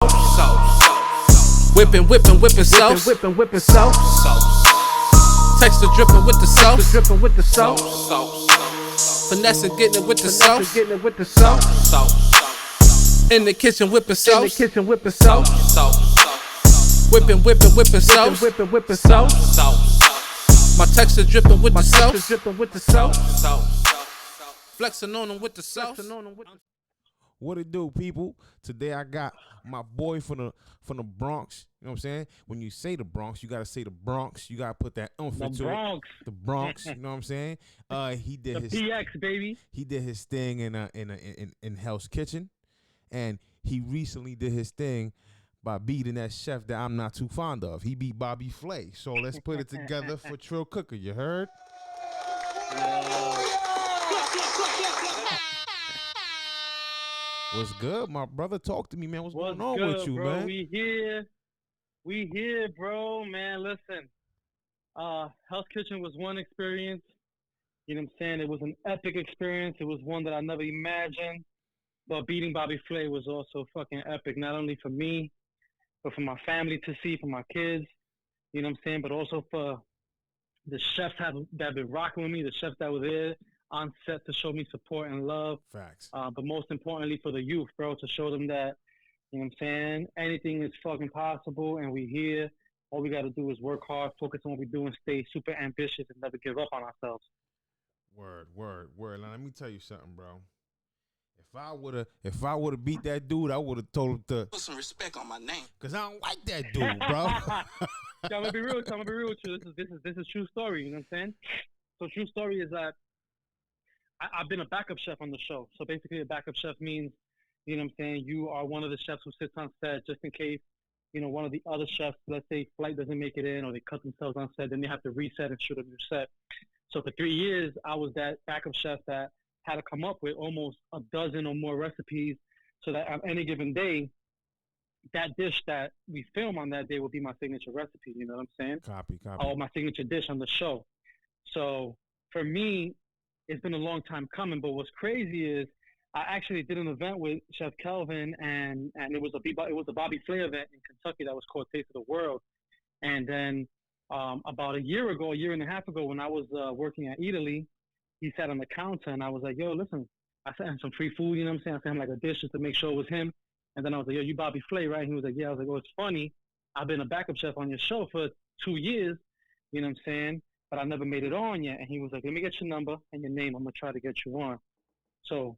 Whipping sauce. Whipping sauce. Texture dripping with the sauce. Dripping with the sauce. Finesse getting it with the sauce. Getting it with the sauce. In the kitchen whipping In the sauce. kitchen whipping sauce. Whipping sauce. Whipping sauce. My texture dripping with the sauce. Dripping with the sauce. Flexing on them with the sauce. What it do, people? Today I got my boy from the Bronx. You know what I'm saying? When you say the Bronx, you gotta say the Bronx. You gotta put that oomph into Bronx. it. The Bronx. You know what I'm saying? He did The his PX, baby. he did his thing in Hell's Kitchen, and he recently did his thing by beating that chef that I'm not too fond of. He beat Bobby Flay. So let's put it together for Trill Cooker. You heard? What's good, my brother? Talk to me, man. What's going on good, with you, bro? man? We here, bro. Man, listen. Hell's Kitchen was one experience. You know what I'm saying? It was an epic experience. It was one that I never imagined. But beating Bobby Flay was also fucking epic, not only for me, but for my family to see, for my kids. You know what I'm saying? But also for the chefs that have been rocking with me, the chefs that were there on set to show me support and love. Facts. But most importantly for the youth, bro, to show them that, you know what I'm saying, anything is fucking possible, and we here. All we got to do is work hard, focus on what we do, and stay super ambitious and never give up on ourselves. Word. Now, let me tell you something, bro. If I would have beat that dude, I would have told him to Put some respect on my name. Cause I don't like that dude, bro. I'm gonna be real with you. This is true story. You know what I'm saying? So true story is that I've been a backup chef on the show. So basically, a backup chef means, you know what I'm saying, you are one of the chefs who sits on set just in case, you know, one of the other chefs, let's say, flight doesn't make it in or they cut themselves on set, then they have to reset and shoot a new set. So for 3 years, I was that backup chef that had to come up with almost a dozen or more recipes so that on any given day, that dish that we film on that day will be my signature recipe. You know what I'm saying? Copy. Or my signature dish on the show. So for me, it's been a long time coming. But what's crazy is I actually did an event with Chef Kelvin, and it was a Bobby Flay event in Kentucky that was called Taste of the World. And then about a year and a half ago, when I was working at Italy, he sat on the counter, and I was like, yo, listen, I sent him some free food, you know what I'm saying? I sent him like a dish just to make sure it was him. And then I was like, yo, you Bobby Flay, right? And he was like, yeah. I was like, oh, it's funny. I've been a backup chef on your show for 2 years, you know what I'm saying? But I never made it on yet. And he was like, let me get your number and your name. I'm going to try to get you on. So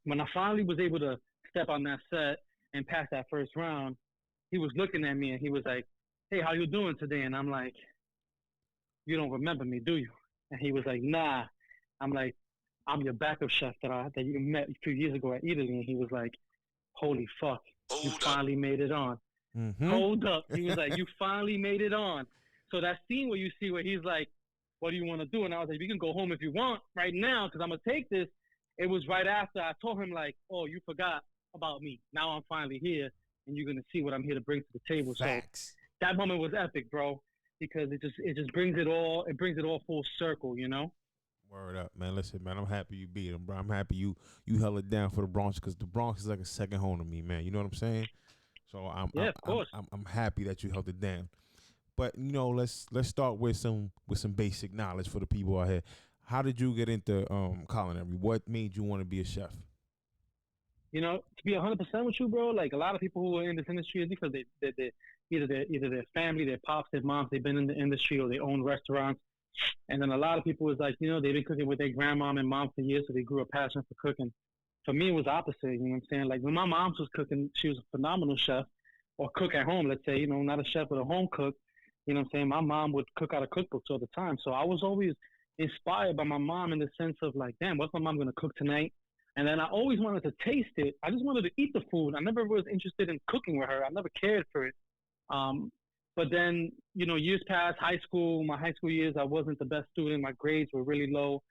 when I finally was able to step on that set and pass that first round, he was looking at me and he was like, hey, how you doing today? And I'm like, you don't remember me, do you? And he was like, nah. I'm like, I'm your backup chef that you met a few years ago at Italy. And he was like, holy fuck, you finally made it on. Mm-hmm. Hold up. He was like, you finally made it on. So that scene where you see where he's like, what do you want to do? And I was like, you can go home if you want right now because I'm going to take this. It was right after I told him like, oh, you forgot about me. Now I'm finally here and you're going to see what I'm here to bring to the table. Facts. So that moment was epic, bro, because it just brings it all full circle, you know? Word up, man. Listen, man, I'm happy you beat him, bro. I'm happy you held it down for the Bronx because the Bronx is like a second home to me, man. You know what I'm saying? So of course. I'm happy that you held it down. But you know, let's start with some basic knowledge for the people out here. How did you get into culinary? What made you want to be a chef? You know, to be 100% with you, bro, like a lot of people who are in this industry is because they either their family, their pops, their moms, they've been in the industry or they own restaurants. And then a lot of people is like, you know, they've been cooking with their grandmom and mom for years, so they grew a passion for cooking. For me, it was opposite, you know what I'm saying? Like when my mom was cooking, she was a phenomenal chef, or cook at home, let's say, you know, not a chef, but a home cook. You know what I'm saying? My mom would cook out of cookbooks all the time. So I was always inspired by my mom in the sense of like, damn, what's my mom going to cook tonight? And then I always wanted to taste it. I just wanted to eat the food. I never was interested in cooking with her. I never cared for it. But then, you know, years passed, my high school years, I wasn't the best student. My grades were really low.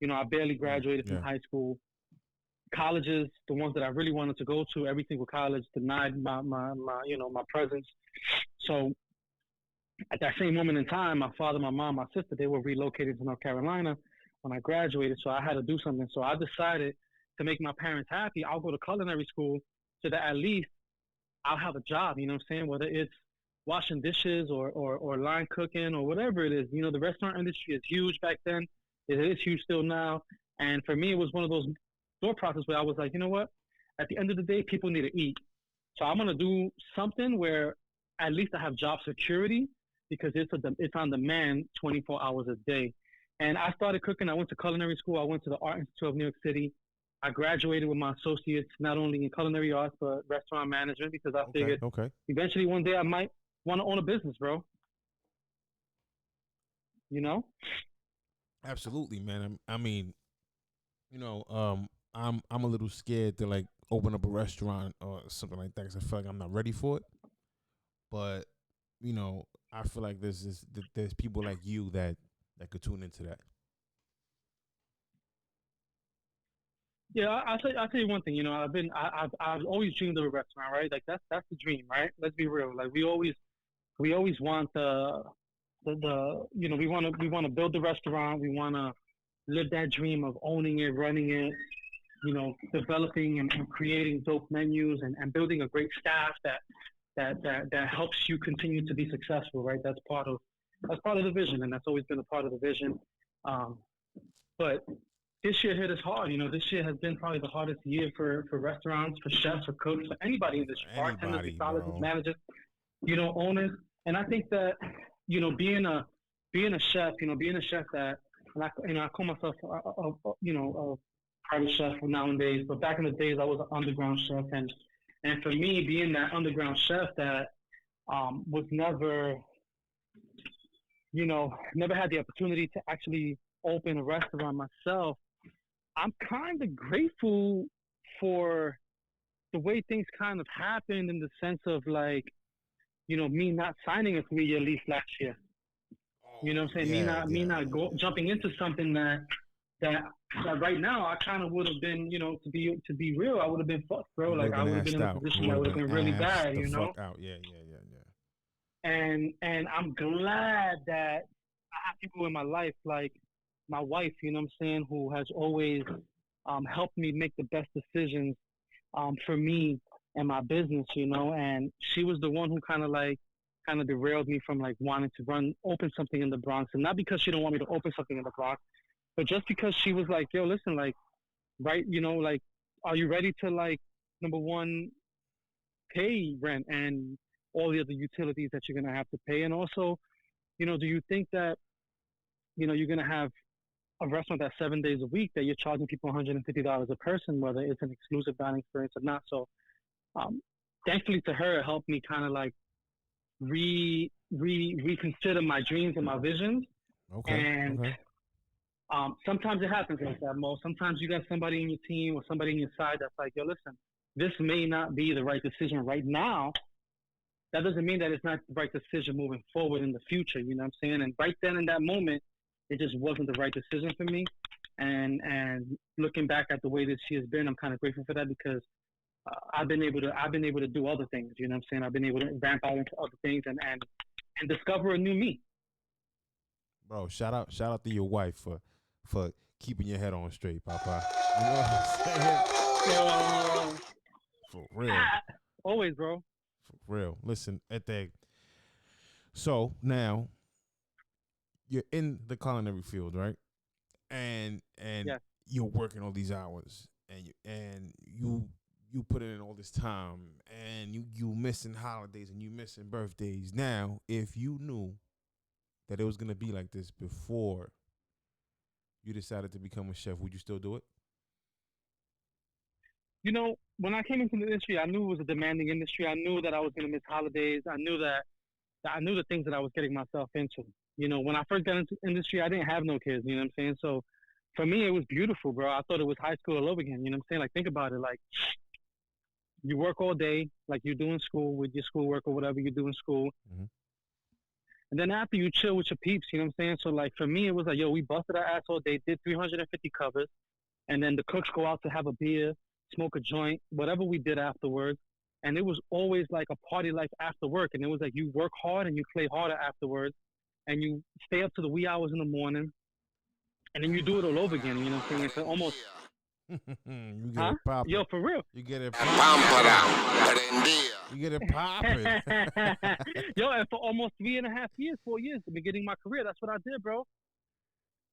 You know, I barely graduated from high school. Colleges, the ones that I really wanted to go to, every single college denied my presence. So at that same moment in time, my father, my mom, my sister, they were relocated to North Carolina when I graduated. So I had to do something. So I decided to make my parents happy. I'll go to culinary school so that at least I'll have a job. You know what I'm saying? Whether it's washing dishes or line cooking or whatever it is. You know, the restaurant industry is huge back then. It is huge still now. And for me, it was one of those thought process where I was like, you know what? At the end of the day, people need to eat. So I'm gonna do something where at least I have job security because it's on demand 24 hours a day. And I started cooking. I went to culinary school. I went to the Art Institute of New York City. I graduated with my associates not only in culinary arts but restaurant management because I Okay. figured Okay. eventually one day I might want to own a business, bro. You know? Absolutely, man. I mean, you know, I'm a little scared to like open up a restaurant or something like that because I feel like I'm not ready for it. But you know, I feel like there's people like you that could tune into that. Yeah, I'll tell you one thing. You know, I've always dreamed of a restaurant, right? Like that's the dream, right? Let's be real. Like we always want the you know we want to build the restaurant. We want to live that dream of owning it, running it. You know, developing and creating dope menus and building a great staff that helps you continue to be successful, right? That's part of the vision, and that's always been a part of the vision. Um, but this year hit us hard. You know, this year has been probably the hardest year for restaurants, for chefs, for cooks, for anybody in this, bartenders, Anybody, mixologists, bro. managers, you know, owners. And I think that, you know, being a chef, you know, being a chef that, like, you know, I call myself, you know, a private chef nowadays. But back in the days, I was an underground chef, and for me, being that underground chef that was never, you know, never had the opportunity to actually open a restaurant myself. I'm kind of grateful for the way things kind of happened in the sense of like, you know, me not signing a 3-year lease last year. You know what I'm saying? Me Yeah, not me yeah, not yeah, go, jumping into something that that right now I kind of would have been, you know, to be real, I would have been fucked, bro. you would Like have I been would have been asked in a out. You position would that have would have been been really asked bad, the you know. fuck out. Yeah, yeah, yeah, yeah. And I'm glad that I have people in my life like my wife, you know what I'm saying, who has always helped me make the best decisions for me and my business, you know. And she was the one who kind of derailed me from like wanting to open something in the Bronx, and not because she don't want me to open something in the Bronx, but just because she was like, yo, listen, like, right, you know, like, are you ready to like, number one, pay rent and all the other utilities that you're gonna have to pay, and also, you know, do you think that, you know, you're gonna have a restaurant that's 7 days a week that you're charging people $150 a person, whether it's an exclusive dining experience or not? So, um, thankfully to her, it helped me kind of like reconsider my dreams and my visions. Okay, And okay. sometimes it happens like that, Mo. Sometimes you got somebody in your team or somebody in your side that's like, yo, listen, this may not be the right decision right now. That doesn't mean that it's not the right decision moving forward in the future. You know what I'm saying? And right then in that moment, it just wasn't the right decision for me. And looking back at the way this year's been, I'm kind of grateful for that because I've been able to do other things. You know what I'm saying? I've been able to ramp out into other things and discover a new me. Bro, shout out to your wife for keeping your head on straight, Papa. You know what I'm saying? So, For real. always, bro. For real. Listen, at that. So now you're in the culinary field, right? And Yeah. you're working all these hours, and you put in all this time, and you missing holidays and you missing birthdays. Now, if you knew that it was gonna be like this before you decided to become a chef, would you still do it? You know, when I came into the industry, I knew it was a demanding industry. I knew that I was going to miss holidays. I knew the things that I was getting myself into. You know, when I first got into industry, I didn't have no kids. You know what I'm saying? So for me, it was beautiful, bro. I thought it was high school all over again. You know what I'm saying? Like, think about it. Like, you work all day, like you're doing school with your schoolwork or whatever you do in school. Mhm. And then after you chill with your peeps, you know what I'm saying? So, like, for me, it was like, yo, we busted our ass all day, did 350 covers. And then the cooks go out to have a beer, smoke a joint, whatever we did afterwards. And it was always like a party life after work. And it was like you work hard and you play harder afterwards. And you stay up to the wee hours in the morning. And then you do it all over again. You know what I'm saying? It's almost You get Huh? it popping. Yo, for real. You get it popping. You get it popping. Yo, and for almost 3.5 years, 4 years, the beginning of my career, that's what I did, bro.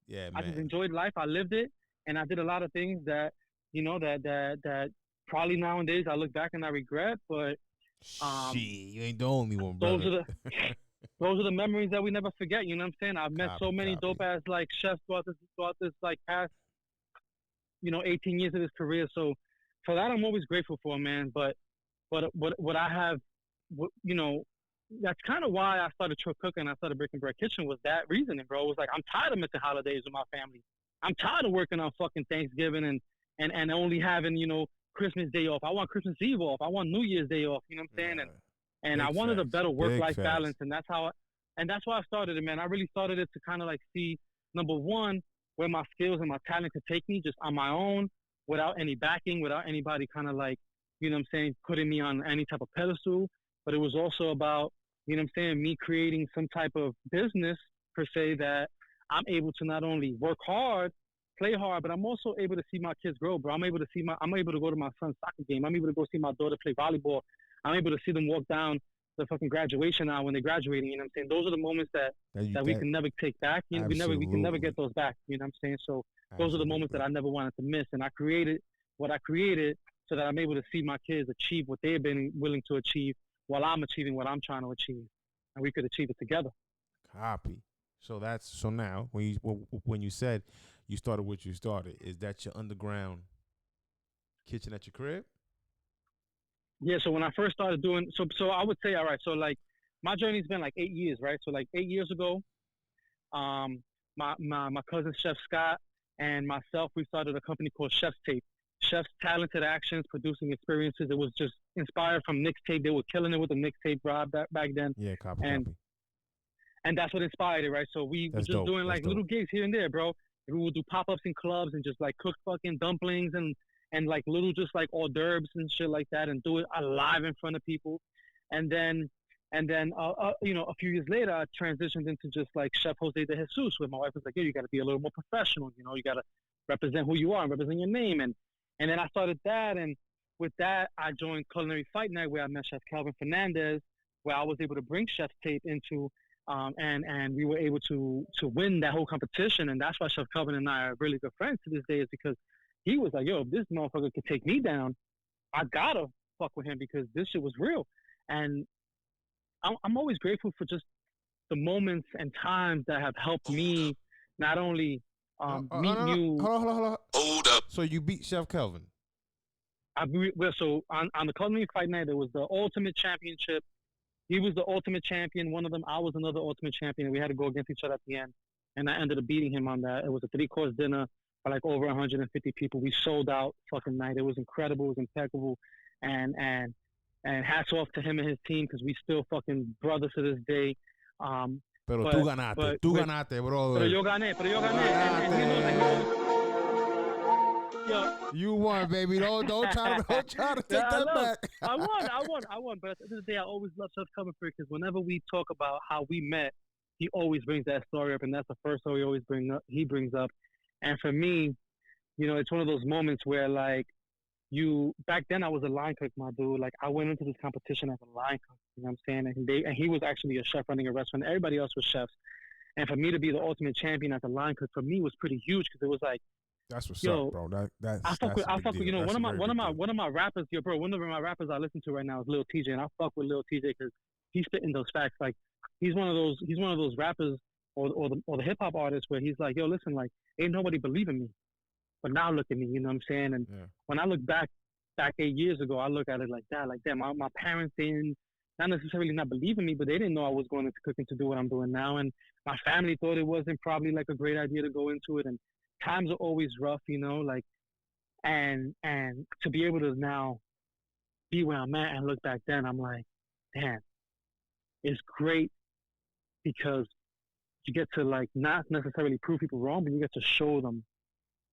Yeah, I just man. enjoyed life. I lived it, and I did a lot of things that, that probably nowadays I look back and I regret. But Shit, you ain't the only one, those brother. are those are the memories that we never forget. You know what I'm saying? I've met so many Copy. dope ass like chefs throughout this like past 18 years of this career. So for that, I'm always grateful for, man. But what I have, that's kind of why I started Trill Cooking. I started Breaking Bread Kitchen was that reasoning, bro. It was like I'm tired of missing holidays with my family. I'm tired of working on fucking Thanksgiving and only having Christmas Day off. I want Christmas Eve off. I want New Year's Day off. You know what I'm saying? And I wanted a better work-life balance, and that's why I started it, man. I really started it to kind of like see, number one, where my skills and my talent could take me just on my own, without any backing, without anybody kind of like, putting me on any type of pedestal. But it was also about, me creating some type of business per se that I'm able to not only work hard, play hard, but I'm also able to see my kids grow, bro. I'm able to go to my son's soccer game. I'm able to go see my daughter play volleyball. I'm able to see them walk down the fucking graduation aisle when they're graduating. You know what I'm saying? Those are the moments that we can never take back. We can never get those back. You know what I'm saying? So those are the moments that I never wanted to miss. And I created what I created so that I'm able to see my kids achieve what they've been willing to achieve while I'm achieving what I'm trying to achieve. And we could achieve it together. Copy. So now when you said you started what you started, is that your underground kitchen at your crib? Yeah, so when I first started doing, so I would say, all right, so like my journey's been like 8 years, right? So like 8 years ago, my cousin Chef Scott and myself, we started a company called Chef's Tape. Chef's Talented Actions, Producing Experiences. It was just inspired from Nick's tape. They were killing it with the Nick's tape, Rob, back then. Yeah, copy. And that's what inspired it, right? So we were just doing like little gigs here and there, bro. We would do pop-ups in clubs and just like cook fucking dumplings and like little just like hors d'oeuvres and shit like that, and do it live in front of people. And then a few years later, I transitioned into just like Chef Jose de Jesus, where my wife was like, yo, you got to be a little more professional. You got to represent who you are and represent your name. And then I started that, and with that, I joined Culinary Fight Night, where I met Chef Calvin Fernandez, where I was able to bring Chef's Tape into, and we were able to win that whole competition. And that's why Chef Calvin and I are really good friends to this day, is because he was like, yo, if this motherfucker could take me down, I gotta fuck with him, because this shit was real. And I'm always grateful for just the moments and times that have helped me not only meet new. Hold up. So you beat Chef Kelvin? So on the Culinary Fight Night, there was the Ultimate Championship. He was the Ultimate Champion, one of them. I was another Ultimate Champion, and we had to go against each other at the end. And I ended up beating him on that. It was a 3-course dinner for like over 150 people. We sold out fucking night. It was incredible. It was impeccable. And hats off to him and his team, because we still fucking brothers to this day. Pero tú ganaste, bro. Pero yo gané. And he knows that you won, baby. Don't try to take that back. I won. But at the end of the day, I always love Chef Calvin, because whenever we talk about how we met, he always brings that story up, and that's the first story he brings up. And for me, it's one of those moments where like back then I was a line cook, my dude. Like I went into this competition as a line cook, you know what I'm saying? And he was actually a chef running a restaurant. Everybody else was chefs. And for me to be the ultimate champion as a line cook, for me was pretty huge, because it was like, that's what's up, bro. I fuck with one of my rappers, bro. One of my rappers I listen to right now is Lil TJ, and I fuck with Lil TJ because he's spitting those facts. Like he's one of those rappers or the hip hop artists where he's like, yo, listen, like ain't nobody believing me, but now look at me, you know what I'm saying? And when I look back 8 years ago, I look at it like that, like damn, my parents didn't not necessarily not believing me, but they didn't know I was going into cooking to do what I'm doing now, and my family thought it wasn't probably like a great idea to go into it, and times are always rough, like, and to be able to now be where I'm at and look back then, I'm like, damn, it's great, because you get to like not necessarily prove people wrong, but you get to show them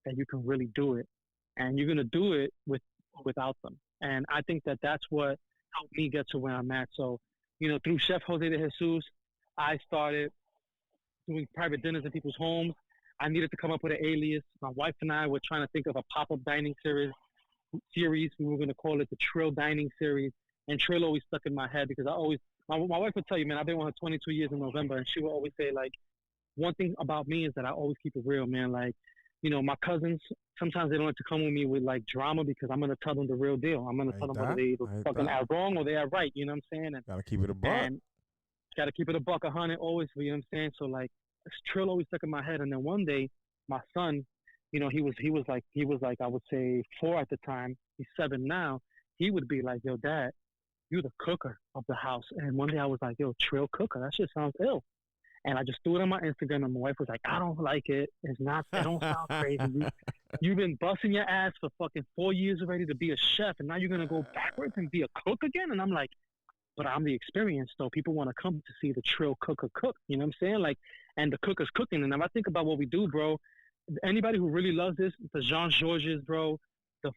that you can really do it, and you're gonna do it without them. And I think that that's what helped me get to where I'm at. So, through Chef Jose de Jesus, I started doing private dinners in people's homes. I needed to come up with an alias. My wife and I were trying to think of a pop-up dining series. We were going to call it the Trill Dining Series. And Trill always stuck in my head because my wife would tell you, man, I've been with her 22 years in November, and she would always say, like, one thing about me is that I always keep it real, man. Like, you know, my cousins, sometimes they don't like to come with me with, like, drama because I'm going to tell them the real deal. I'm going to tell them whether they fucking are wrong or they are right, you know what I'm saying? And gotta keep it a buck. And gotta keep it a buck, 100 always, you know what I'm saying? So, like, Trill always stuck in my head. And then one day, my son, you know, he was like, I would say 4 at the time. He's 7 now. He would be like, yo, Dad, you're the cooker of the house. And one day I was like, yo, Trill cooker, that shit sounds ill. And I just threw it on my Instagram, and my wife was like, I don't like it. It don't sound crazy. You've been busting your ass for fucking 4 years already to be a chef, and now you're going to go backwards and be a cook again? And I'm like, but I'm the experience, though. People want to come to see the Trill cooker cook. You know what I'm saying? Like, and the cooker's cooking. And if I think about what we do, bro, anybody who really loves this, the Jean Georges, bro, the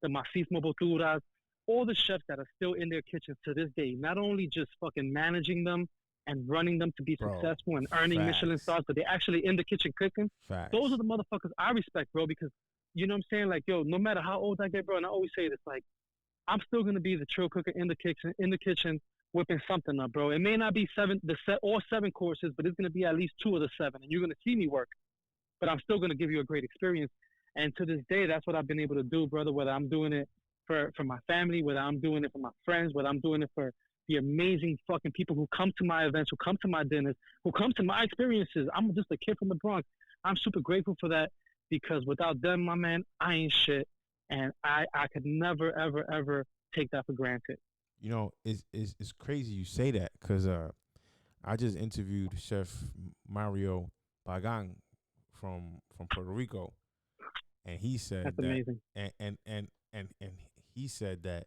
Masismo Boturas, all the chefs that are still in their kitchens to this day, not only just fucking managing them and running them to be successful and earning Michelin stars, but they're actually in the kitchen cooking. Those are the motherfuckers I respect, bro, because, you know what I'm saying? Like, yo, no matter how old I get, bro, and I always say this, like, I'm still going to be the Trill cooker in the kitchen, whipping something up, bro. It may not be all 7 courses, but it's going to be at least 2 of the 7, and you're going to see me work. But I'm still going to give you a great experience. And to this day, that's what I've been able to do, brother, whether I'm doing it for my family, whether I'm doing it for my friends, whether I'm doing it for the amazing fucking people who come to my events, who come to my dinners, who come to my experiences. I'm just a kid from the Bronx. I'm super grateful for that because without them, my man, I ain't shit. And I could never, ever, ever take that for granted. You know, it's crazy you say that because I just interviewed Chef Mario Pagan from Puerto Rico, and he said that's that, amazing. And he said that,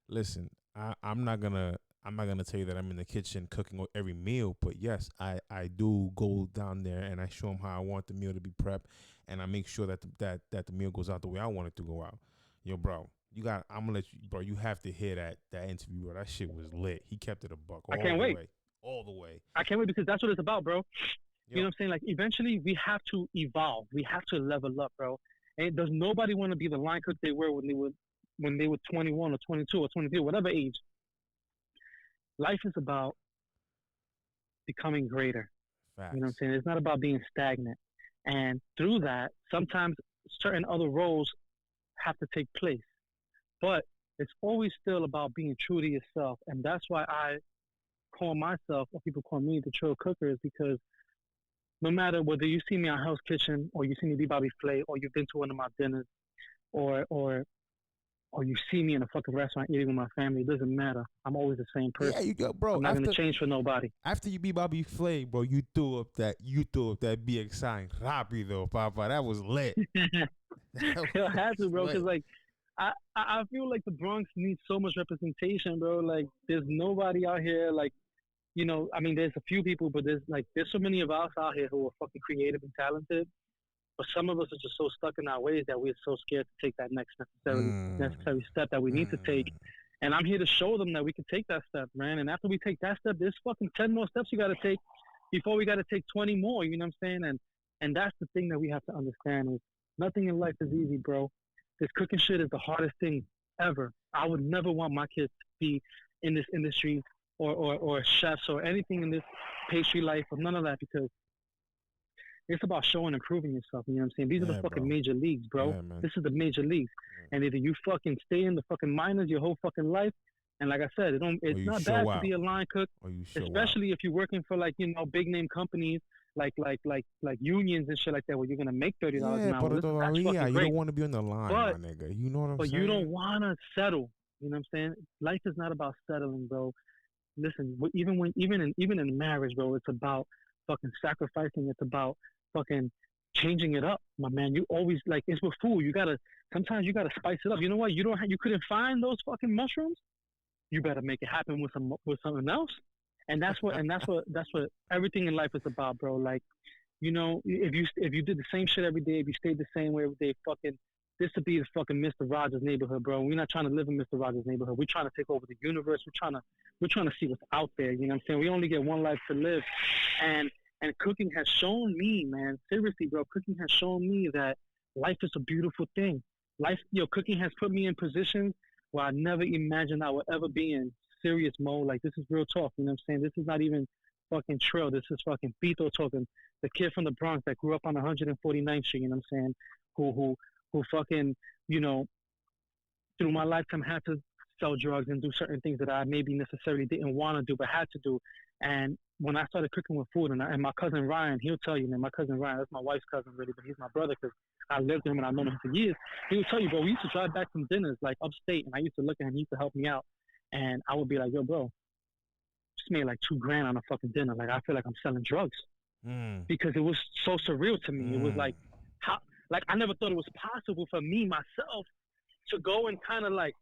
listen, I'm not gonna tell you that I'm in the kitchen cooking every meal, but yes, I do go down there and I show him how I want the meal to be prepped, and I make sure that the meal goes out the way I want it to go out. Yo, bro, I'm gonna let you, bro. You have to hear that interview, bro. That shit was lit. He kept it a buck all the way. I can't wait because that's what it's about, bro. You know what I'm saying? Like, eventually we have to evolve. We have to level up, bro. And does nobody want to be the line cook they were when they were 21 or 22 or 23, whatever age? Life is about becoming greater. Facts. You know what I'm saying? It's not about being stagnant. And through that, sometimes certain other roles have to take place. But it's always still about being true to yourself. And that's why I call myself, or people call me, the Trill cooker, is because no matter whether you see me on Hell's Kitchen or you see me be Bobby Flay or you've been to one of my dinners or you see me in a fucking restaurant eating with my family, it doesn't matter. I'm always the same person. Yeah, you go, bro. I'm not gonna change for nobody. After you beat Bobby Flay, bro, you threw up that BX sign rápido, papa. That was lit. I had to, bro, because like I feel like the Bronx needs so much representation, bro. Like there's nobody out here, like, you know, I mean, there's a few people, but there's so many of us out here who are fucking creative and talented. But some of us are just so stuck in our ways that we're so scared to take that next necessary step that we need to take. And I'm here to show them that we can take that step, man. And after we take that step, there's fucking 10 more steps you got to take before we got to take 20 more. You know what I'm saying? And that's the thing that we have to understand is nothing in life is easy, bro. This cooking shit is the hardest thing ever. I would never want my kids to be in this industry or chefs or anything in this pastry life or none of that because it's about showing and proving yourself. You know what I'm saying? These are the fucking major leagues, bro. Yeah, this is the major leagues. And either you fucking stay in the fucking minors your whole fucking life, and like I said, it's not bad to be a line cook, especially if you're working for like, you know, big name companies like unions and shit like that where you're gonna make $30 an hour. You don't want to be on the line, my nigga. You know what I'm saying? But you don't want to settle. You know what I'm saying? Life is not about settling, bro. Listen, even in marriage, bro, it's about fucking sacrificing. It's about fucking changing it up, my man. You always, like, it's with food. Sometimes you gotta spice it up. You know what? You couldn't find those fucking mushrooms. You better make it happen with something else. And that's what everything in life is about, bro. Like, you know, if you did the same shit every day, if you stayed the same way every day, fucking, this would be the fucking Mr. Rogers neighborhood, bro. We're not trying to live in Mr. Rogers' neighborhood. We're trying to take over the universe. We're trying to see what's out there. You know what I'm saying? We only get one life to live, and And cooking has shown me, man, seriously, bro, cooking has shown me that life is a beautiful thing. Cooking has put me in positions where I never imagined I would ever be in serious mode. Like, this is real talk, you know what I'm saying? This is not even fucking Trill. This is fucking Pito talking. The kid from the Bronx that grew up on 149th Street, you know what I'm saying? Who fucking, you know, through my lifetime had to sell drugs and do certain things that I maybe necessarily didn't want to do, but had to do. And when I started cooking with food, and my cousin Ryan, he'll tell you, man, my cousin Ryan, that's my wife's cousin really, but he's my brother because I lived with him and I've known him for years. He would tell you, bro, we used to drive back from dinners like upstate, and I used to look at him, he used to help me out. And I would be like, yo, bro, just made like $2,000 on a fucking dinner. Like, I feel like I'm selling drugs. Because it was so surreal to me. It was like, how, like, I never thought it was possible for me, myself, to go and kind of like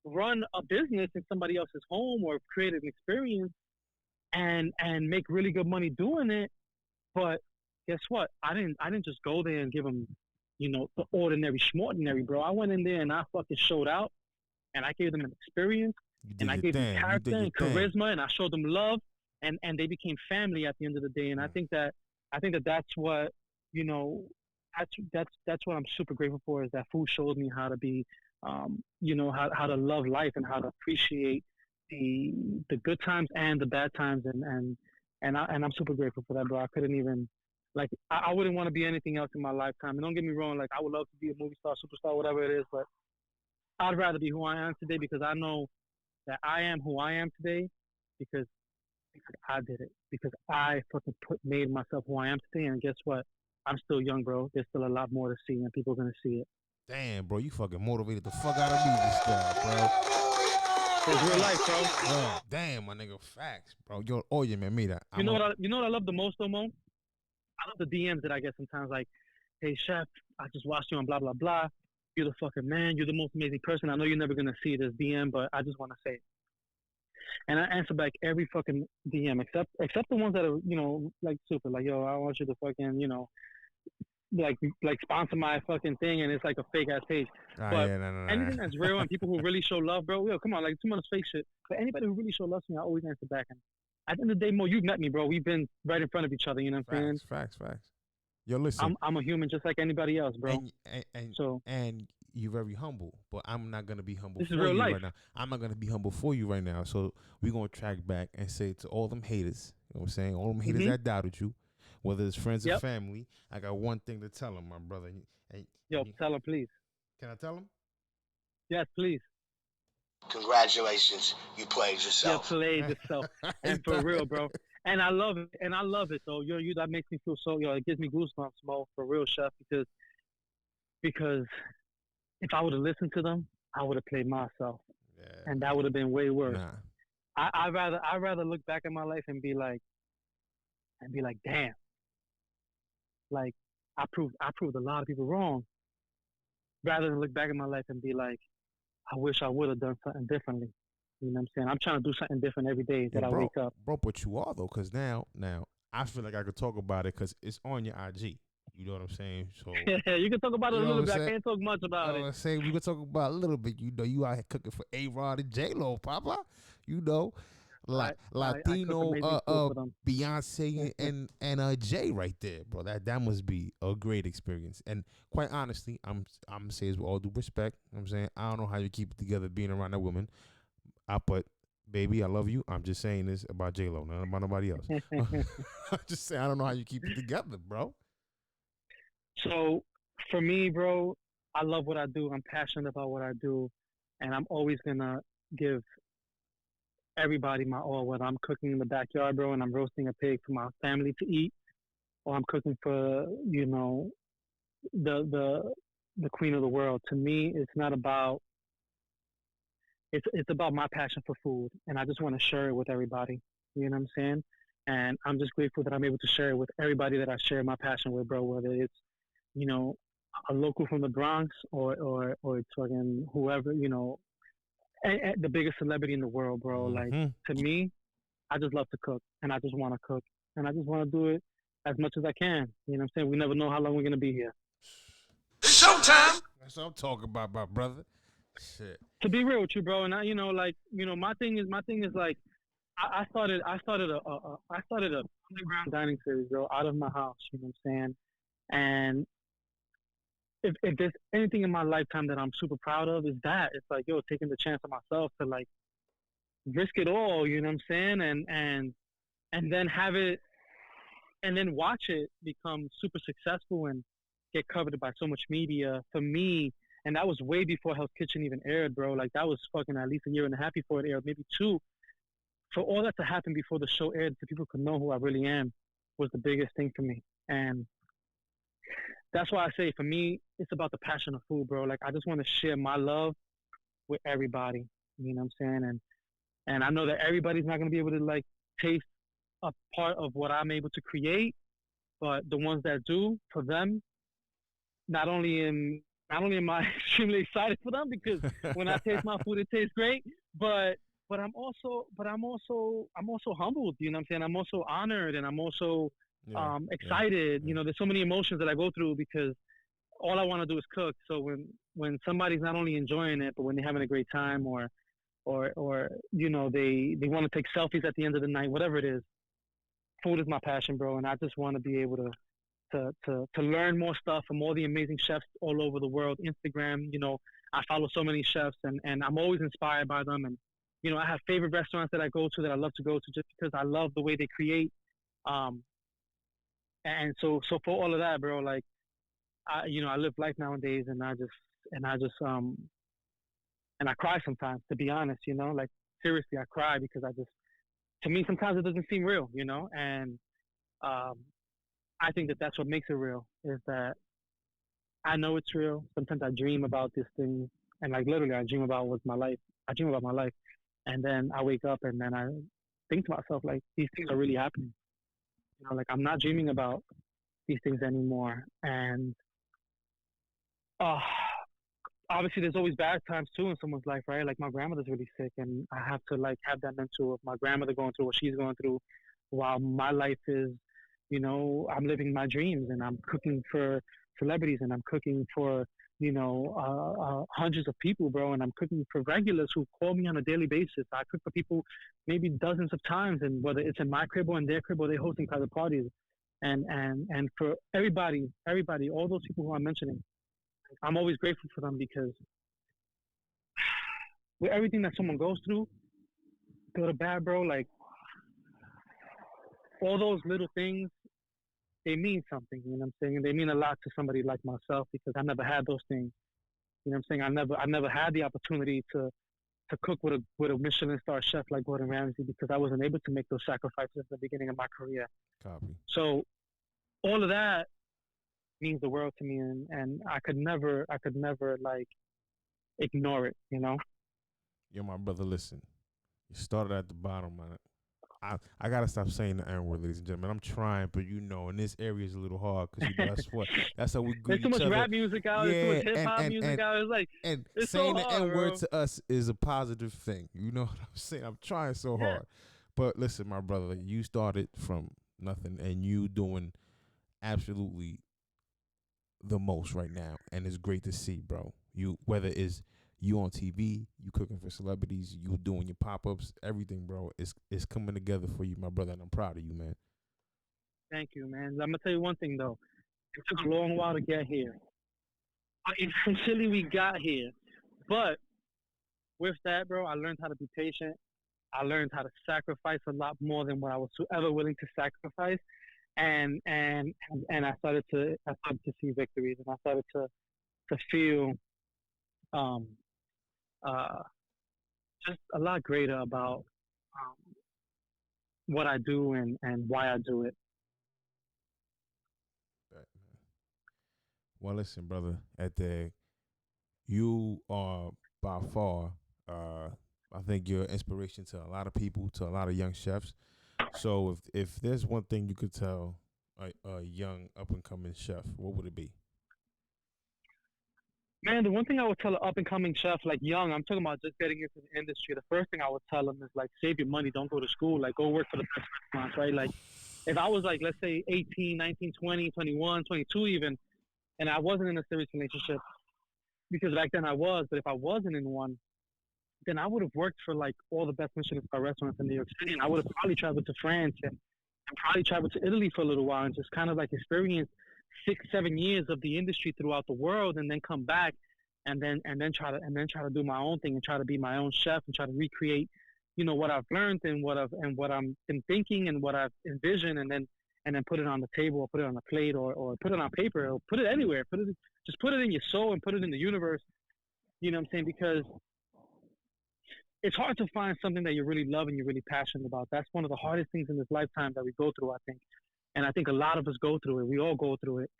run a business in somebody else's home or create an experience and make really good money doing it. But guess what? I didn't just go there and give them, you know, the ordinary schmordinary, bro. I went in there and I fucking showed out, and I gave them an experience, and I gave them character and charisma, and I showed them love, and they became family at the end of the day. And I think that that's what, you know, that's what I'm super grateful for, is that food showed me how to be, you know, how to love life and how to appreciate the good times and the bad times, and I'm super grateful for that, bro. I couldn't even, like, I wouldn't want to be anything else in my lifetime. And don't get me wrong, like, I would love to be a movie star, superstar, whatever it is, but I'd rather be who I am today, because I know that I am who I am today because I did it, because I fucking made myself who I am today. And guess what? I'm still young, bro. There's still a lot more to see, and people are gonna see it. Damn, bro, you fucking motivated the fuck out of me this time, bro. It's real life, bro. Oh, damn, my nigga, facts, bro. Yo, oh yeah, man, me that. You know what I love the most, though, Mo? I love the DMs that I get sometimes, like, "Hey, chef, I just watched you on blah blah blah. You're the fucking man. You're the most amazing person. I know you're never gonna see this DM, but I just want to say it." And I answer back every fucking DM except the ones that are, you know, like super, like, "Yo, I want you to fucking, you know, like sponsor my fucking thing," and it's like a fake ass page. But yeah, no. anything that's real and people who really show love, bro, yo, come on, like, too much fake shit. But anybody who really show love to me, I always answer back. And at the end of the day, Mo, you've met me, bro. We've been right in front of each other. You know what I'm saying? Facts. Yo, listen. I'm a human just like anybody else, bro. And you're very humble, but I'm not gonna be humble This for is real you life. right now. I'm not gonna be humble for you right now. So we're gonna track back and say to all them haters, you know what I'm saying? All them haters that doubted you, whether it's friends or family, I got one thing to tell them, my brother. Tell them, please. Can I tell them? Yes, please. Congratulations, you played yourself. You played yourself. And for real, bro. And I love it. And I love it, though. You that makes me feel so, it gives me goosebumps, Mo, for real, chef, because if I would have listened to them, I would have played myself. Yeah. And that would have been way worse. Nah. I'd rather look back at my life and be like, damn. Like, I proved a lot of people wrong. Rather than look back at my life and be like, I wish I would have done something differently. You know what I'm saying? I'm trying to do something different every day that I wake up. Bro, but you are, though, because now I feel like I could talk about it because it's on your IG. You know what I'm saying? So yeah, you can talk about it a little bit. I can't talk much about it. I'm saying we can talk about a little bit. You know, you out here cooking for A-Rod and J-Lo, Papa. You know, Latino, Beyonce and Jay right there, bro. That must be a great experience. And quite honestly, I'm saying with all due respect, you know what I'm saying, I don't know how you keep it together being around that woman. But baby, I love you. I'm just saying this about J-Lo, not about nobody else. I'm just saying I don't know how you keep it together, bro. So for me, bro, I love what I do. I'm passionate about what I do, and I'm always gonna give everybody my all. Whether I'm cooking in the backyard, bro, and I'm roasting a pig for my family to eat, or I'm cooking for, you know, the queen of the world. To me, it's not about. It's about my passion for food, and I just want to share it with everybody. You know what I'm saying? And I'm just grateful that I'm able to share it with everybody that I share my passion with, bro. Whether it's, you know, a local from the Bronx or it's fucking whoever, you know, and the biggest celebrity in the world, bro. Like, to me, I just love to cook, and I just want to cook, and I just want to do it as much as I can. You know what I'm saying? We never know how long we're gonna be here. It's showtime. That's what I'm talking about, my brother. Shit. To be real with you, bro, and I, you know, like, you know, my thing is like, I started a underground dining series, bro, out of my house. You know what I'm saying? And if there's anything in my lifetime that I'm super proud of, is that it's like, yo, taking the chance on myself to like risk it all. You know what I'm saying? And then have it, and then watch it become super successful and get covered by so much media. For me, and that was way before Hell's Kitchen even aired, bro. Like that was fucking at least a year and a half before it aired, maybe two. For all that to happen before the show aired, so people could know who I really am, was the biggest thing for me. And that's why I say, for me, it's about the passion of food, bro. Like I just want to share my love with everybody. You know what I'm saying? And I know that everybody's not gonna be able to like taste a part of what I'm able to create, but the ones that do, for them, not only am I extremely excited for them, because when I taste my food, it tastes great, but I'm also humbled. You know what I'm saying? I'm also honored, and I'm also excited. You know, there's so many emotions that I go through because all I want to do is cook. So when somebody's not only enjoying it, but when they're having a great time, or you know, they want to take selfies at the end of the night, whatever it is, food is my passion, bro. And I just want to be able to learn more stuff from all the amazing chefs all over the world. Instagram, you know, I follow so many chefs, and I'm always inspired by them. And you know, I have favorite restaurants that I go to that I love to go to just because I love the way they create. And so for all of that, bro, like I live life nowadays, and I just and I cry sometimes, to be honest, you know, like seriously, I cry because to me, sometimes it doesn't seem real, you know, and I think that that's what makes it real, is that I know it's real. Sometimes I dream about this thing, and like literally, I dream about my life. I dream about my life, and then I wake up, and then I think to myself, like, these things are really happening. You know, like I'm not dreaming about these things anymore, and uh, obviously there's always bad times too in someone's life, right? Like my grandmother's really sick, and I have to like have that mental of my grandmother going through what she's going through, while my life is, you know, I'm living my dreams, and I'm cooking for celebrities, and I'm cooking for, you know, hundreds of people, bro, and I'm cooking for regulars who call me on a daily basis. I cook for people maybe dozens of times, and whether it's in my crib or in their crib or they're hosting private parties, and for everybody, all those people who I'm mentioning, I'm always grateful for them, because with everything that someone goes through, good or bad, bro, like all those little things, they mean something, you know what I'm saying? And they mean a lot to somebody like myself, because I never had those things. You know what I'm saying? I never had the opportunity to cook with a Michelin star chef like Gordon Ramsay, because I wasn't able to make those sacrifices at the beginning of my career. Copy. So all of that means the world to me, and I could never like ignore it, you know? Yo, my brother, listen. You started at the bottom, man. I gotta stop saying the N word, ladies and gentlemen. I'm trying, but you know, in this area is a little hard, because you know, that's how we greet There's too each much other. rap music out. Yeah, There's too much hip hop music out. It's like, and it's saying so hard, the N word bro. to us is a positive thing. You know what I'm saying? I'm trying so hard. But listen, my brother, you started from nothing, and you doing absolutely the most right now, and it's great to see, bro. You, whether it's you on TV, you cooking for celebrities, you doing your pop-ups, everything, bro. It's coming together for you, my brother, and I'm proud of you, man. Thank you, man. I'm gonna tell you one thing though. It took a long while to get here. But eventually we got here. But with that, bro, I learned how to be patient. I learned how to sacrifice a lot more than what I was ever willing to sacrifice. And I started to see victories, and I started to feel just a lot greater about what I do and why I do it. Well, listen, brother, you are by far, I think you're an inspiration to a lot of people, to a lot of young chefs. So if there's one thing you could tell a young up and coming chef, what would it be? Man, the one thing I would tell an up and coming chef, like young, I'm talking about just getting into the industry. The first thing I would tell them is like, save your money, don't go to school, like go work for the best restaurants, right? Like if I was like, let's say 18, 19, 20, 21, 22 even, and I wasn't in a serious relationship, because back then I was, but if I wasn't in one, then I would have worked for like all the best Michelin star restaurants in New York City, and I would have probably traveled to France and probably traveled to Italy for a little while and just kind of like experience 6, 7 years of the industry throughout the world, and then come back and then try to do my own thing and try to be my own chef and try to recreate, what I've learned and what I'm been thinking and what I've envisioned, and then put it on the table or put it on a plate or put it on paper or put it anywhere. Just put it in your soul and put it in the universe. You know what I'm saying? Because it's hard to find something that you really love and you're really passionate about. That's one of the hardest things in this lifetime that we go through, I think. And I think a lot of us go through it. We all go through it.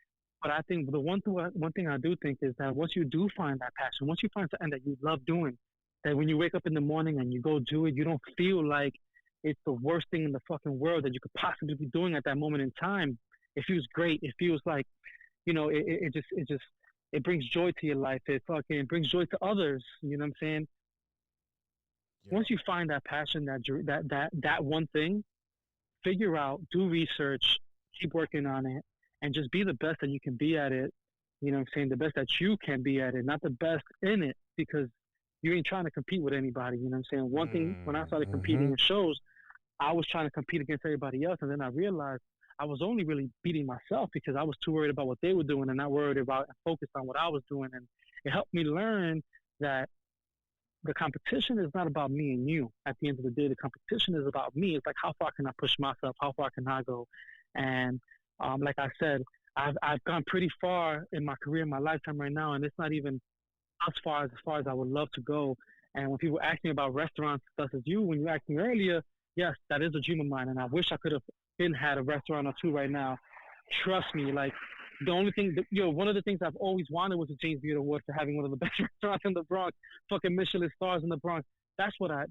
But I think the one thing I do think is that once you do find that passion, once you find something that you love doing, that when you wake up in the morning and you go do it, you don't feel like it's the worst thing in the fucking world that you could possibly be doing at that moment in time. It feels great. It feels like, it brings joy to your life. It brings joy to others. You know what I'm saying? Yeah. Once you find that passion, that one thing, figure out, do research, keep working on it, and just be the best that you can be at it. You know what I'm saying? The best that you can be at it, not the best in it, because you ain't trying to compete with anybody. You know what I'm saying? One thing, when I started competing in shows, I was trying to compete against everybody else, and then I realized I was only really beating myself because I was too worried about what they were doing and not worried about and focused on what I was doing. And it helped me learn that the competition is not about me and you. At the end of the day, the competition is about me. It's like, how far can I push myself? How far can I go? And like I said, I've gone pretty far in my career, in my lifetime right now, and it's not even as far as I would love to go. And when people ask me about restaurants, such as you, when you asked me earlier, yes, that is a dream of mine, and I wish I could have had a restaurant or two right now. Trust me, like the only thing, one of the things I've always wanted was a James Beard Award for having one of the best restaurants in the Bronx, fucking Michelin stars in the Bronx. That's what I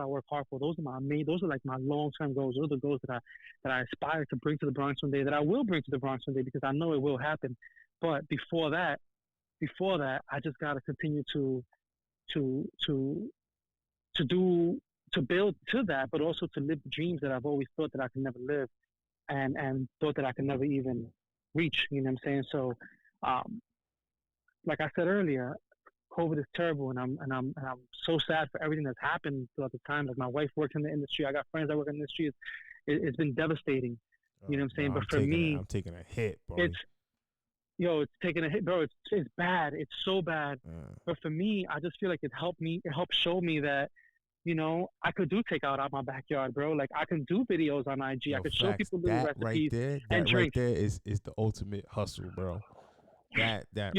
work hard for. Those are like my long-term goals. Those are the goals that I aspire to bring to the Bronx one day, that I will bring to the Bronx one day, because I know it will happen. But before that, I just gotta continue to build to that, but also to live the dreams that I've always thought that I could never live, and thought that I could never even reach. You know what I'm saying? So, like I said earlier, COVID is terrible, and I'm so sad for everything that's happened throughout the time. Like, my wife works in the industry. I got friends that work in the industry. It's been devastating. You know what I'm saying? But for me, I'm taking a hit, bro. It's taking a hit, bro. It's bad. It's so bad. But for me, I just feel like it helped me. It helped show me that, I could do takeout out my backyard, bro. Like, I can do videos on IG. I could show people little recipes and drinks. Right there is the ultimate hustle, bro. That I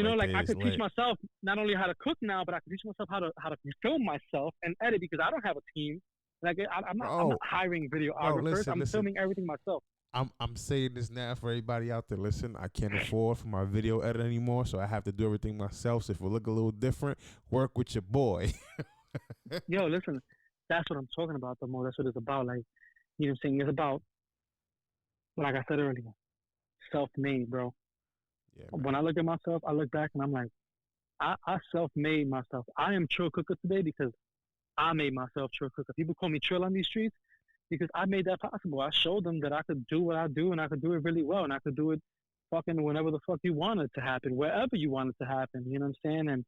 could teach myself not only how to cook now, but I could teach myself how to film myself and edit, because I don't have a team. Like, I'm not hiring videographers. I'm filming everything myself. I'm saying this now for everybody out there. Listen, I can't afford for my video edit anymore, so I have to do everything myself. So if it look a little different, work with your boy. Yo, listen, that's what I'm talking about, though, Mo. That's what it's about. Like, you know what I'm saying? It's about, like I said earlier, self-made, bro. Yeah, when I look at myself, I look back and I'm like, I self-made myself. I am Trill Cooker today because I made myself Trill Cooker. People call me Trill on these streets because I made that possible. I showed them that I could do what I do, and I could do it really well, and I could do it fucking whenever the fuck you want it to happen, wherever you want it to happen. You know what I'm saying? And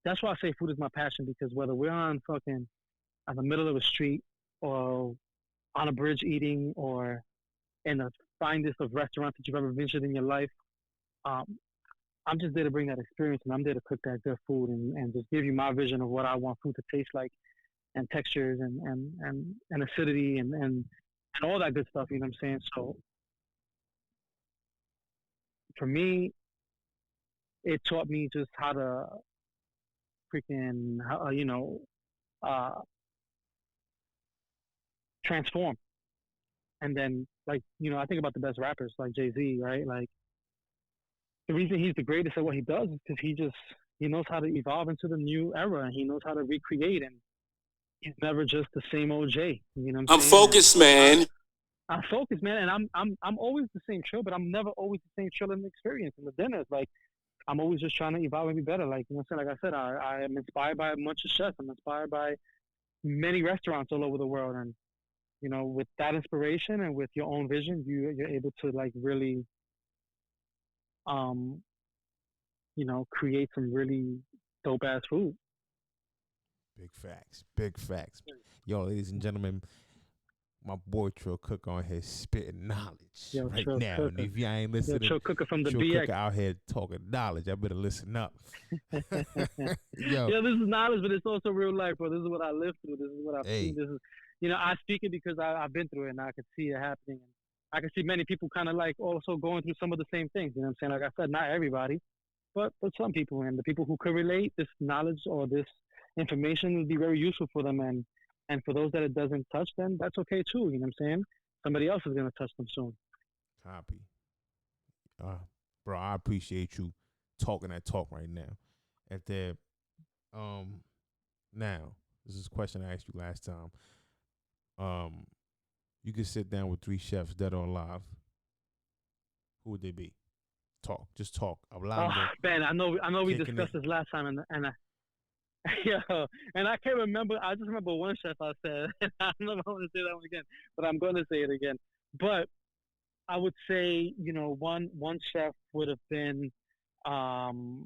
that's why I say food is my passion, because whether we're on fucking the middle of a street, or on a bridge eating, or in the finest of restaurants that you've ever visited in your life, I'm just there to bring that experience, and I'm there to cook that good food and just give you my vision of what I want food to taste like, and textures and acidity and all that good stuff. You know what I'm saying? So for me, it taught me just how to freaking, transform. And then, like, I think about the best rappers like Jay-Z, right? Like, the reason he's the greatest at what he does is because he knows how to evolve into the new era, and he knows how to recreate, and he's never just the same OJ. You know what I'm saying? Focused, man. I'm focused, man, and I'm always the same Trill, but I'm never always the same Trill in the experience in the dinners. Like, I'm always just trying to evolve and be better. Like, like I said, I am inspired by a bunch of chefs. I'm inspired by many restaurants all over the world, and with that inspiration and with your own vision, you're able to, like, really create some really dope ass food. Big facts. Big facts. Yo, ladies and gentlemen, my boy Trill Cook on here spitting knowledge Yo, right Trill now. And Cooker. if y'all ain't Yo, listening, Trill Cooker from the Trill BX. Cooker out here talking knowledge. I better listen up. Yo, Yeah, this is knowledge, but it's also real life, bro. This is what I lived through. This is what I've Hey. seen. This is, I speak it because I've been through it and I can see it happening. I can see many people kind of like also going through some of the same things. You know what I'm saying? Like I said, not everybody, but some people, and the people who could relate, this knowledge or this information would be very useful for them. And for those that it doesn't touch them, that's okay too. You know what I'm saying? Somebody else is gonna touch them soon. copy. Bro, I appreciate you talking that talk right now. At the now, this is a question I asked you last time. You could sit down with 3 chefs, dead or alive. Who would they be? Talk, just talk. Allow them to Man, I know we kicking discussed it. this last time, and yeah, and I can't remember. I just remember one chef I said. I don't know if I want to say that one again, but I'm going to say it again. But I would say, one chef would have been, well,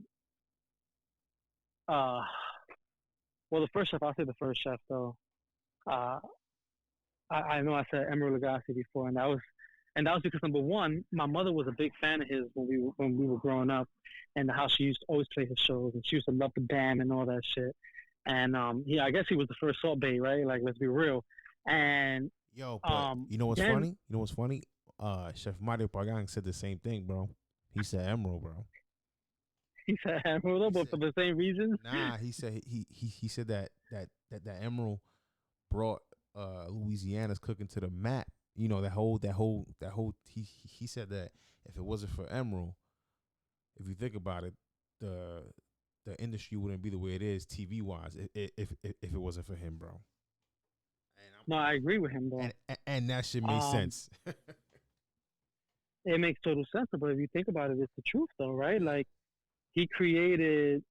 the first chef. I'll say the first chef though. I know I said Emeril Lagasse before, and that was because number one, my mother was a big fan of his when we were growing up, and how she used to always play his shows, and she used to love the band and all that shit. And yeah, I guess he was the first Salt Bae, right? Like, let's be real. And Yo, but you know what's then- funny? You know what's funny? Chef Mario Pagan said the same thing, bro. He said Emerald, bro. he said Emeril, but for the same reasons. Nah, he said he said that Emerald brought Louisiana's cooking to the map. You know, that whole he said that if it wasn't for Emerald, if you think about it, the industry wouldn't be the way it is TV wise if it wasn't for him, bro. No, I agree with him though. And that shit made sense. It makes total sense, but if you think about it, it's the truth though, right? Like, he created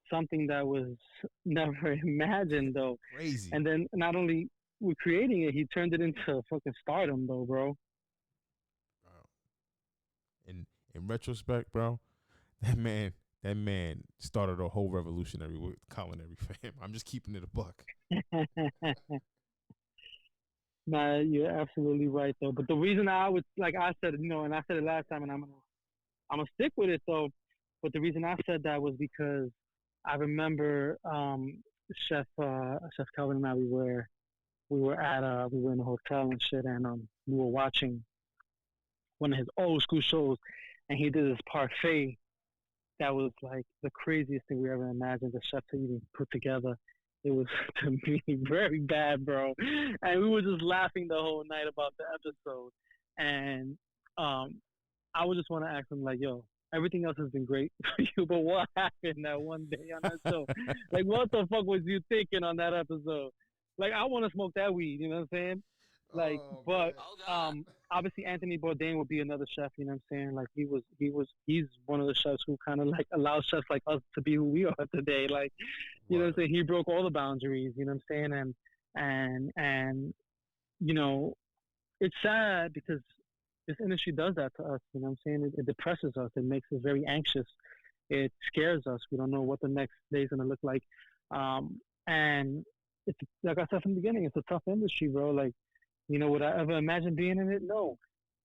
something that was never imagined though. Crazy. And then not only with creating it, he turned it into fucking stardom though, bro. In retrospect, bro, that man started a whole revolutionary culinary for him. I'm just keeping it a buck. Nah, you're absolutely right though. But the reason I would, like I said, and I said it last time, and I'm gonna stick with it though. But the reason I said that was because I remember Chef Calvin and I, we were in a hotel and shit, and we were watching one of his old school shows, and he did this parfait that was like the craziest thing we ever imagined the chef to even put together. It was, to me, very bad, bro. And we were just laughing the whole night about the episode. And I would just want to ask him, like, yo, everything else has been great for you, but what happened that one day on that show? Like, what the fuck was you thinking on that episode? Like, I want to smoke that weed, you know what I'm saying? Like, but obviously Anthony Bourdain would be another chef, you know what I'm saying? Like, he's one of the chefs who kind of like allows chefs like us to be who we are today. Like, you know what I'm saying? He broke all the boundaries, you know what I'm saying? And it's sad because this industry does that to us, you know what I'm saying? It depresses us. It makes us very anxious. It scares us. We don't know what the next day is going to look like. And it's, like I said from the beginning, it's a tough industry, bro. Like, would I ever imagine being in it? No.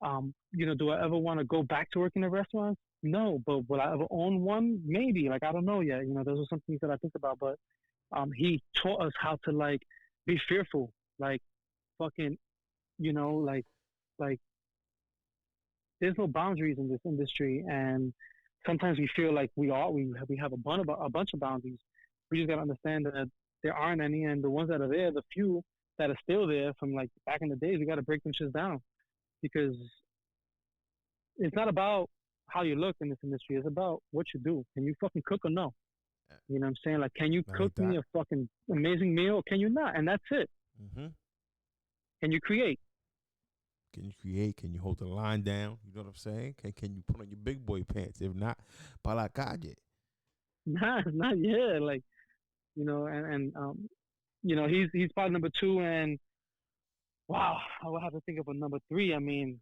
Do I ever want to go back to working in restaurants? No. But will I ever own one? Maybe. Like, I don't know yet. Those are some things that I think about. But he taught us how to, like, be fearful. Like, fucking, like there's no boundaries in this industry. And sometimes we feel like we have a bunch of boundaries. We just got to understand that there aren't any. And the ones that are there, the few that are still there from like back in the days, we got to break them shit down, because it's not about how you look in this industry. It's about what you do. Can you fucking cook or no? You know what I'm saying? Like, can you cook me a fucking amazing meal or can you not? And that's it. Mm-hmm. Can you create? Can you hold the line down? You know what I'm saying? Can you put on your big boy pants? If not, pa la calle. Nah, not yet. Like, he's probably number 2, and wow, I would have to think of a number 3. I mean,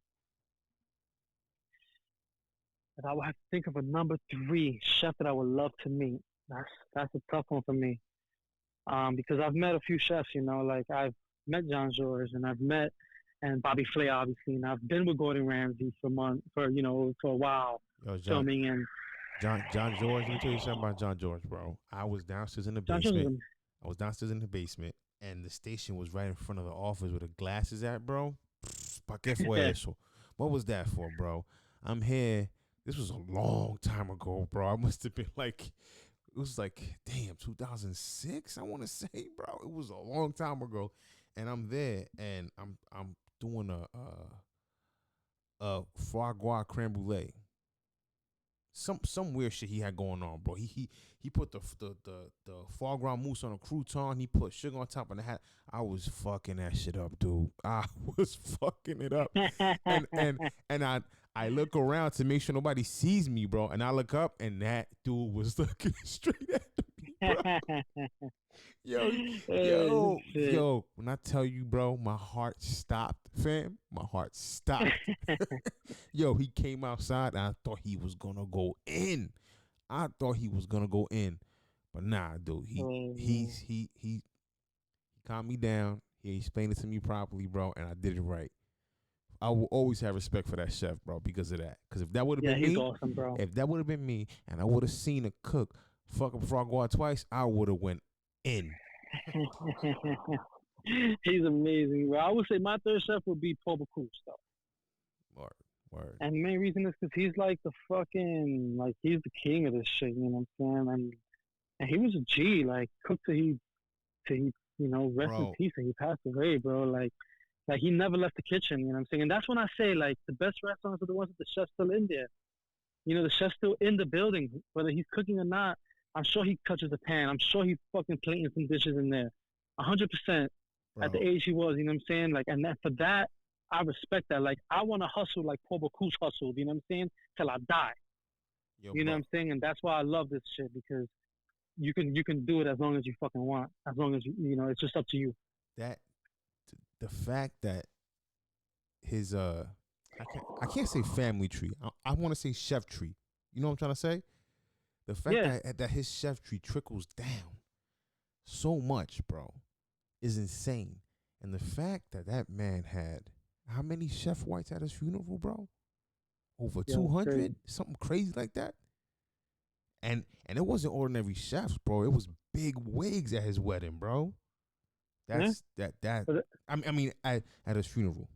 if I would have to think of a number 3 chef that I would love to meet, that's a tough one for me. Because I've met a few chefs, you know, like I've met John George and I've met and Bobby Flay obviously, and I've been with Gordon Ramsay for a while Yo, John, filming, and John George. Let me tell you something about John George, bro. I was downstairs in the John George is basement. I was downstairs in the basement, and the station was right in front of the office where the glass is at, bro. ¿Pa qué fue eso? What was that for, bro? I'm here. This was a long time ago, bro. I must have been like, it was like, damn, 2006. I want to say, bro. It was a long time ago, and I'm there, and I'm doing a foie gras creme brulee. Some weird shit he had going on, bro. He put the foie gras mousse on a crouton. He put sugar on top of the hat. I was fucking that shit up, dude. I was fucking it up. And I look around to make sure nobody sees me, bro. And I look up, and that dude was looking straight at me, bro. Yo, when I tell you, bro, my heart stopped, fam. My heart stopped. Yo, he came outside and I thought he was gonna go in. But nah, dude. He calmed me down. He explained it to me properly, bro, and I did it right. I will always have respect for that chef, bro, because of that. Because if that would have been he's me, awesome, bro. if that would have been me, and I would have seen a cook fuck up frog guard twice, I would have went in. He's amazing, bro. I would say my third chef would be Paul Bocuse, though. Word. And the main reason is because he's like he's the king of this shit, you know what I'm saying? And he was a G, like, cooked till he rest in peace, and he passed away, bro. Like he never left the kitchen, you know what I'm saying? And that's when I say, like, the best restaurants are the ones with the chef's still in there. You know, the chef's still in the building, whether he's cooking or not. I'm sure he touches the pan. I'm sure he's fucking plating some dishes in there. 100% at the age he was, you know what I'm saying? Like, and for that, I respect that. Like, I want to hustle like Paul Bocuse hustled, you know what I'm saying? Till I die. You know what I'm saying? And that's why I love this shit, because you can do it as long as you fucking want. As long as you know, it's just up to you. The fact that his I can't say family tree. I want to say chef tree. You know what I'm trying to say? The fact that his chef tree trickles down so much, bro, is insane. And the fact that man had how many Chef Whites at his funeral, bro? Over 200, something crazy like that. And it wasn't ordinary chefs, bro. It was big wigs at his wedding, bro. That's I mean at his funeral.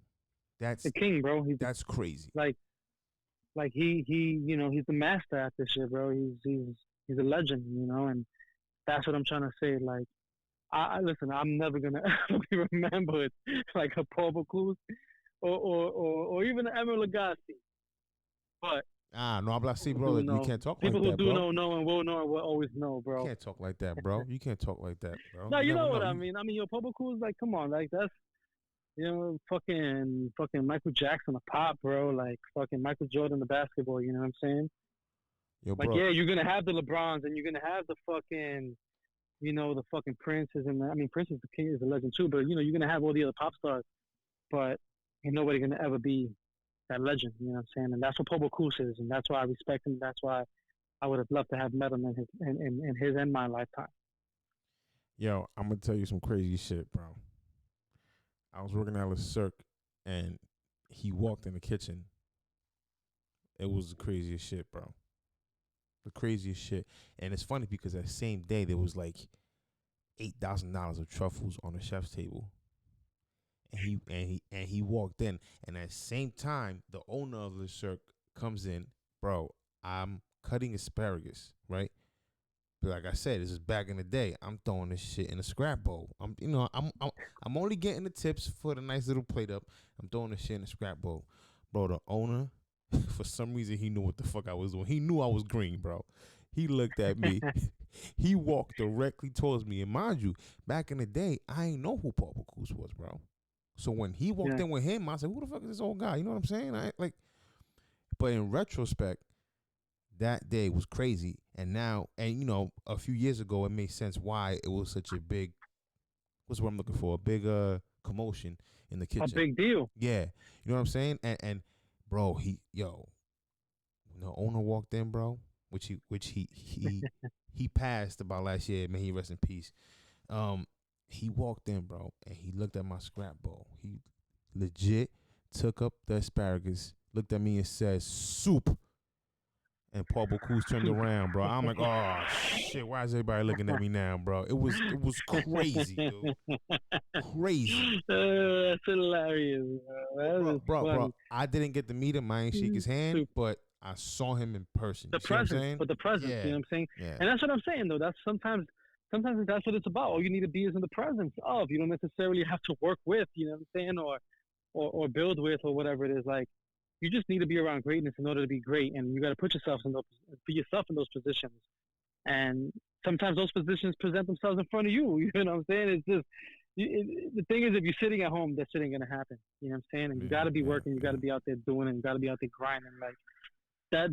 That's the king, bro. That's crazy. Like he you know, he's the master at this shit, bro. He's a legend, you know, and that's what I'm trying to say. Like, I listen, I'm never gonna be remembered like a Paul Bocuse or even an Emeril Lagasse. But no habla así, bro. You can't talk like that, bro. People who do know and will know and will always know, bro. You can't talk like that, bro. You can't talk like that, bro. No, you know what I mean. I mean, yo, Paul Bocuse, like, come on, like, that's, you know, fucking Michael Jackson, a pop, bro. Like, fucking Michael Jordan, the basketball. You know what I'm saying? Yo, like, bro. yeah, you're gonna have the LeBrons and you're gonna have the fucking, you know, the fucking Princes and Prince is the king, is a legend too. But you know, you're gonna have all the other pop stars, but ain't nobody gonna ever be that legend. You know what I'm saying? And that's what Paul Bocuse is, and that's why I respect him. That's why I would have loved to have met him in his and my lifetime. Yo, I'm gonna tell you some crazy shit, bro. I was working at Le Cirque, and he walked in the kitchen. It was the craziest shit, bro. The craziest shit. And it's funny because that same day there was like $8,000 of truffles on the chef's table. And he walked in, and at the same time, the owner of Le Cirque comes in. Bro, I'm cutting asparagus, right? But like I said, this is back in the day. I'm throwing this shit in a scrap bowl. I'm only getting the tips for the nice little plate up. I'm throwing this shit in a scrap bowl. Bro, the owner, for some reason, he knew what the fuck I was doing. He knew I was green, bro. He looked at me. He walked directly towards me. And mind you, back in the day, I ain't know who Paul Bocuse was, bro. So when he walked in with him, I said, who the fuck is this old guy? You know what I'm saying? But in retrospect, that day was crazy. And now, you know, a few years ago, it made sense why it was such a big, what's what I'm looking for? A big commotion in the kitchen. A big deal. Yeah. You know what I'm saying? And bro, when the owner walked in, bro, which he passed about last year, may he rest in peace. he walked in, bro, and he looked at my scrap bowl. He legit took up the asparagus, looked at me and said, "Soup." And Paul Bocuse turned around, bro. I'm like, oh shit, why is everybody looking at me now, bro? It was crazy, dude. Crazy. That's hilarious, bro. That is Bro. funny. I didn't get to meet him. I ain't shake his hand, Soup. but I saw him in person. The You see what I'm presence, saying? but the presence, Yeah. you know what I'm saying? Yeah. And that's what I'm saying, though. That's sometimes that's what it's about. All you need to be is in the presence of. You don't necessarily have to work with, you know what I'm saying, or build with, or whatever it is. Like, you just need to be around greatness in order to be great, and you got to put yourself in those positions. And sometimes those positions present themselves in front of you. You know what I'm saying? It's just the thing is, if you're sitting at home, that shit ain't gonna happen. You know what I'm saying? And you got to be working. You got to be out there doing it. You got to be out there grinding. Like that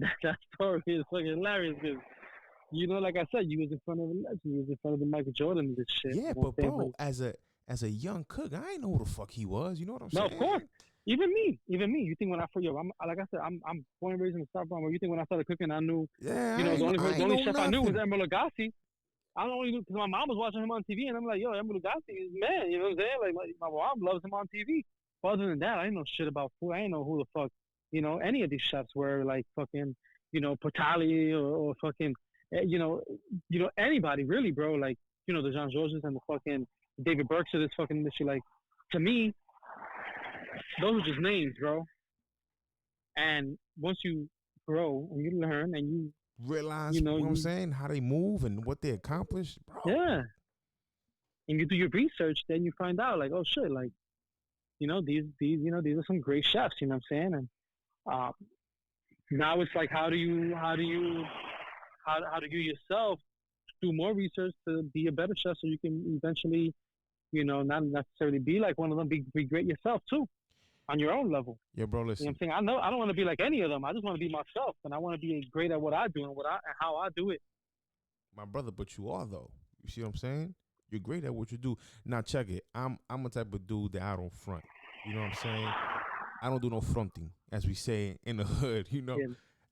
story is fucking hilarious because, you know, like I said, you was in front of a legend. You was in front of the Michael Jordan and this shit. Yeah, you know but what I'm saying? bro, as a young cook, I ain't know who the fuck he was. You know what I'm saying? No, of course. Even me. You think when I first, I'm like I said, I'm born and raised in the South Bronx. You think when I started cooking, I knew, Yeah, you know, the only chef I knew was nothing. Emeril Lagasse. I only knew because my mom was watching him on TV, and I'm like, yo, Emeril Lagasse is man. You know what I'm saying? Like my mom loves him on TV. But other than that, I didn't know shit about food. I didn't know who the fuck, you know, any of these chefs were. Like fucking, you know, Patali or fucking, you know, anybody really, bro. Like, you know, the Jean Georges and the fucking David Burks of this fucking industry. Like, to me, those are just names, bro. And once you grow and you learn and you Realize, you know, what I'm saying, how they move and what they accomplish, bro. yeah, and you do your research, then you find out like, oh shit, like, you know, these are some great chefs, you know what I'm saying? And now it's like, how do you yourself do more research to be a better chef so you can eventually, you know, not necessarily be like one of them, be great yourself too, on your own level. Yeah, bro, listen. You know what I'm saying? I know I don't want to be like any of them. I just want to be myself, and I want to be great at what I do and how I do it. My brother, but you are though. You see what I'm saying? You're great at what you do. Now check it. I'm a type of dude that I don't front. You know what I'm saying? I don't do no fronting, as we say in the hood. You know,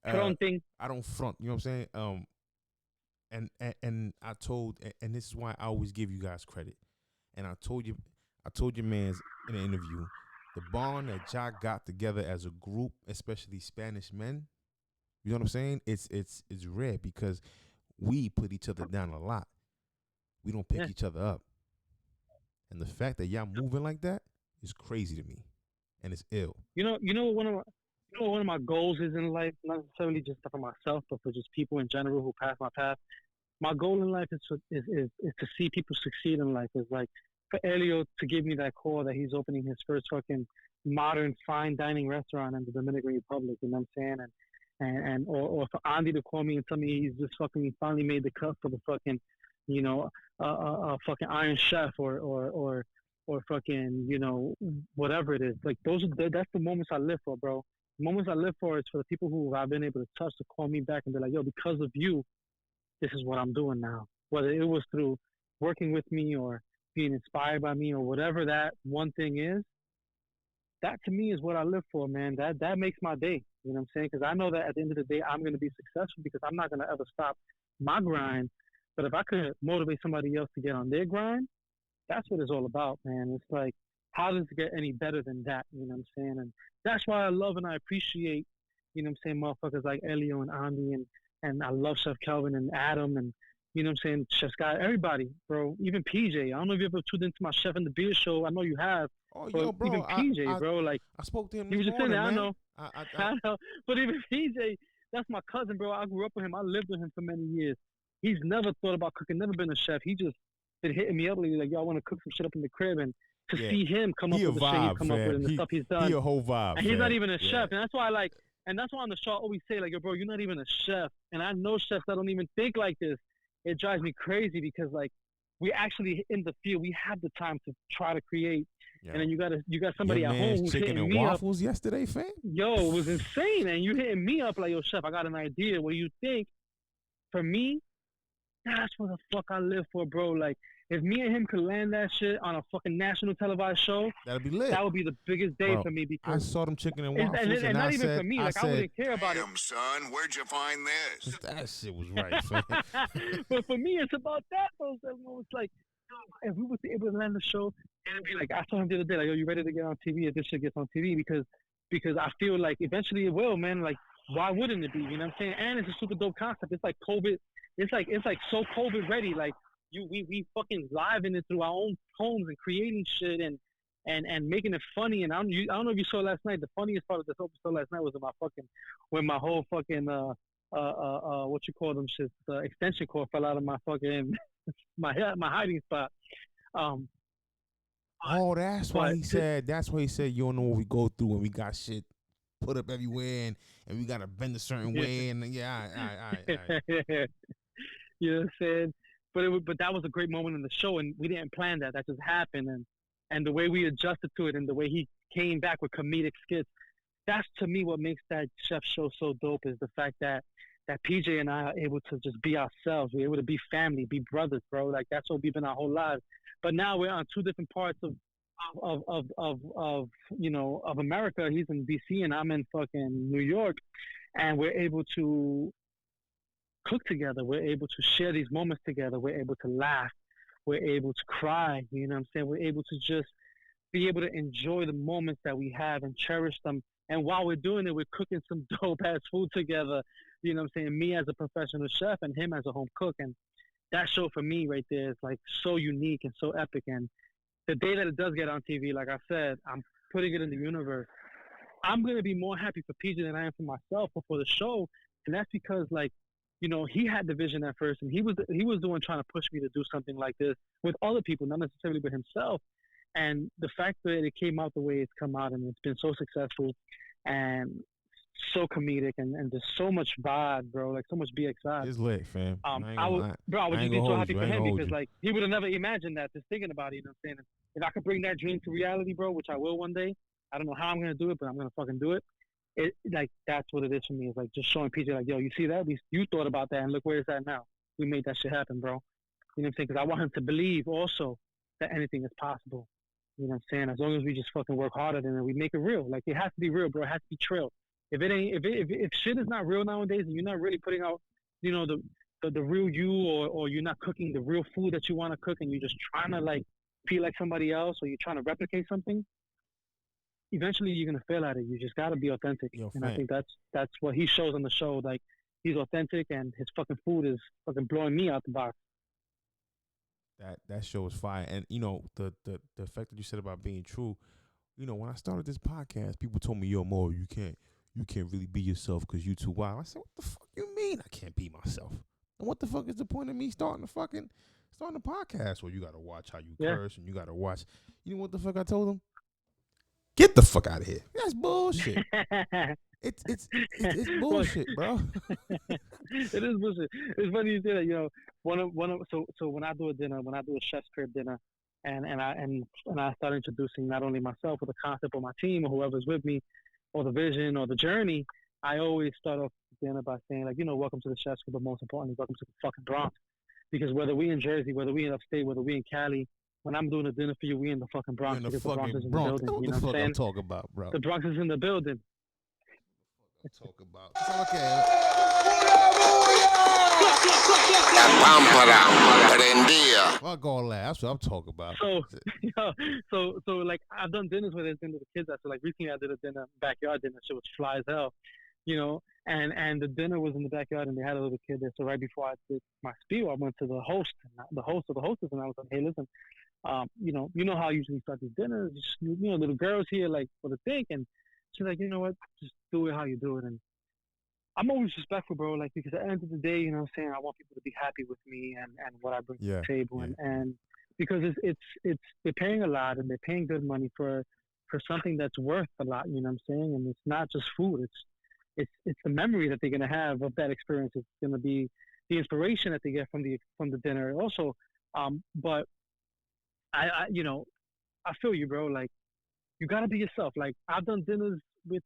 Fronting. I don't front. You know what I'm saying? And I told, and this is why I always give you guys credit. And I told your man's in an interview, the bond that y'all got together as a group, especially Spanish men. You know what I'm saying? It's rare because we put each other down a lot. We don't pick each other up. And the fact that y'all moving like that is crazy to me. And it's ill. You know one of my goals is in life, not necessarily just for myself, but for just people in general who pass my path. My goal in life is to see people succeed in life. It's like for Elio to give me that call that he's opening his first fucking modern fine dining restaurant in the Dominican Republic, you know what I'm saying? Or for Andy to call me and tell me he's just fucking finally made the cut for the fucking, you know, fucking Iron Chef or fucking, you know, whatever it is. Like that's the moments I live for, bro. The moments I live for is for the people who I've been able to touch to call me back and be like, yo, because of you, this is what I'm doing now. Whether it was through working with me or being inspired by me or whatever that one thing is, that to me is what I live for, man. That makes my day. You know what I'm saying? Because I know that at the end of the day, I'm going to be successful because I'm not going to ever stop my grind. But if I could motivate somebody else to get on their grind, that's what it's all about, man. It's like, how does it get any better than that? You know what I'm saying? And that's why I love and I appreciate, you know what I'm saying, motherfuckers like Elio and Andy and I love Chef Kelvin and Adam and, you know what I'm saying, Chef Scott, everybody, bro. Even PJ. I don't know if you ever tuned into my Chef and the Beer show. I know you have. Oh, but yo, bro. even PJ, bro, like. I spoke to him he was this just saying morning, that, man. I know. But even PJ, that's my cousin, bro. I grew up with him. I lived with him for many years. He's never thought about cooking, never been a chef. He just been hitting me up lately, like, yo, I want to cook some shit up in the crib. And to see him come up with the shit he's come up with and the stuff he's done. He a whole vibe. And he's not even a chef. And that's why and that's why on the show I always say, like, yo, bro, you're not even a chef. And I know chefs that don't even think like this. It drives me crazy because, like, we actually in the field, we have the time to try to create. Yeah. And then you got somebody at home who's chicken hitting and me waffles up. Yesterday, fam. Yo, it was insane. And you hitting me up like, yo, chef, I got an idea. What do you think? For me, that's what the fuck I live for, bro. Like, if me and him could land that shit on a fucking national televised show, that'd be lit. That would be the biggest day for me because I saw them chicken and waffles, and not even said, for me. Like, I wouldn't care about it. Damn, son, where'd you find this? That shit was right, fam. But for me, it's about that, though. So it's like, if we was able to land the show, it'd be like I told him the other day, like, yo, you ready to get on TV if this shit gets on TV? Because I feel like eventually it will, man. Like, why wouldn't it be? You know what I'm saying? And it's a super dope concept. It's like COVID. It's like so COVID ready. Like we fucking live in it through our own homes and creating shit and making it funny. And I don't know if you saw last night. The funniest part of this episode last night was when my whole fucking what you call them shit, extension cord fell out of my fucking my hiding spot. Oh, that's why he said. That's why he said you don't know what we go through when we got shit put up everywhere and we gotta bend a certain way and yeah, all right. You know what I'm saying? But that was a great moment in the show, and we didn't plan that. That just happened, and the way we adjusted to it, and the way he came back with comedic skits. That's to me what makes that chef show so dope is the fact that PJ and I are able to just be ourselves. We're able to be family, be brothers, bro. Like that's what we've been our whole lives. But now we're on two different parts of you know, of America. He's in DC and I'm in fucking New York, and we're able to cook together. We're able to share these moments together. We're able to laugh. We're able to cry. You know what I'm saying? We're able to just be able to enjoy the moments that we have and cherish them. And while we're doing it, we're cooking some dope ass food together. You know what I'm saying? Me as a professional chef and him as a home cook. And that show for me right there is like so unique and so epic. And the day that it does get on TV, like I said, I'm putting it in the universe. I'm going to be more happy for PJ than I am for myself or for the show. And that's because, like, you know, he had the vision at first, and he was the one trying to push me to do something like this with other people, not necessarily with himself. And the fact that it came out the way it's come out, and it's been so successful and so comedic and there's so much vibe, bro, like so much BXI. It's lit, fam. I was just being so happy for him because, like, he would have never imagined that, just thinking about it, you know what I'm saying? If I could bring that dream to reality, bro, which I will one day, I don't know how I'm going to do it, but I'm going to fucking do it. It, like, that's what it is for me. It's like just showing PJ, like, yo, you see that? You thought about that, and look where it's at now. We made that shit happen, bro. You know what I'm saying? Because I want him to believe also that anything is possible. You know what I'm saying? As long as we just fucking work harder than it, we make it real. Like, it has to be real, bro. It has to be Trill. If shit is not real nowadays, and you're not really putting out, you know, the real you, or you're not cooking the real food that you want to cook, and you're just trying to like be like somebody else, or you're trying to replicate something, eventually you're gonna fail at it. You just gotta be authentic. And I think that's what he shows on the show. Like, he's authentic, and his fucking food is fucking blowing me out the box. That show is fire. And you know, the fact that you said about being true, you know, when I started this podcast, people told me, yo, Mo, you can't really be yourself because you too wild. I said, what the fuck you mean I can't be myself? And what the fuck is the point of me starting the podcast? Well, you gotta watch how you curse, and you gotta watch. You know what the fuck I told them? Get the fuck out of here. That's bullshit. It's bullshit, bro. It is bullshit. It's funny you say that. You know, so when I do a dinner, when I do a chef's crib dinner, and I start introducing not only myself or the concept or my team or whoever's with me, or the vision or the journey, I always start off the dinner by saying, like, you know, welcome to the chef's crib, but most importantly, welcome to the fucking Bronx. Because whether we in Jersey, whether we in upstate, whether we in Cali, when I'm doing a dinner for you, we in the fucking Bronx. The because fucking the Bronx is in Bronx. the building. What You know the fuck what I'm saying? I'm talking about, bro? The Bronx is in the building. Talk about. So, okay. La pámpara prendía. Fuck all that. That's what I'm talking about. So like, I've done dinners where there's been with the kids. So like recently I did a dinner, backyard dinner. Shit was fly as hell, you know. And the dinner was in the backyard, and they had a little kid there. So right before I did my spiel, I went to the host or the hostess, and I was like, hey, listen, you know how I usually start these dinners. Just, you know, little girls here, like, for the thing. And she's like, you know what, just do it how you do it. And I'm always respectful, bro, like, because at the end of the day, you know what I'm saying, I want people to be happy with me and what I bring to the table. And because it's they're paying a lot, and they're paying good money for something that's worth a lot, you know what I'm saying? And it's not just food, it's the memory that they're gonna have of that experience. It's gonna be the inspiration that they get from the dinner also. But I you know, I feel you, bro. Like, you gotta be yourself. Like, I've done dinners with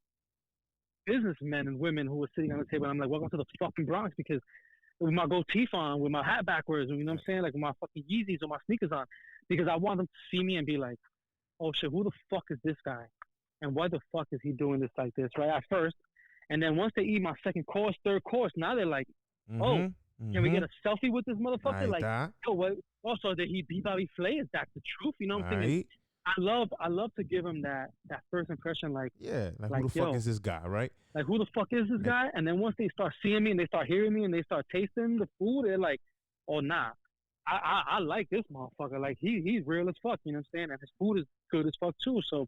businessmen and women who were sitting on the table, and I'm like, welcome to the fucking Bronx, because with my goatee on, with my hat backwards, you know what I'm saying, like with my fucking Yeezys or my sneakers on, because I want them to see me and be like, oh shit, who the fuck is this guy? And why the fuck is he doing this like this, right, at first? And then once they eat my second course, third course, now they're like, oh, Can we get a selfie with this motherfucker? Ahí Like, está. yo, what? Also, did he beat Bobby Flay? Is that the truth? You know what I'm saying? Right? I love to give him that first impression, like Yeah, like Like, who the fuck yo. is this guy, right? like who the fuck is this guy? And then once they start seeing me and they start hearing me and they start tasting the food, they're like, oh nah, I like this motherfucker. Like he's real as fuck. You know what I'm saying? And his food is good as fuck too. So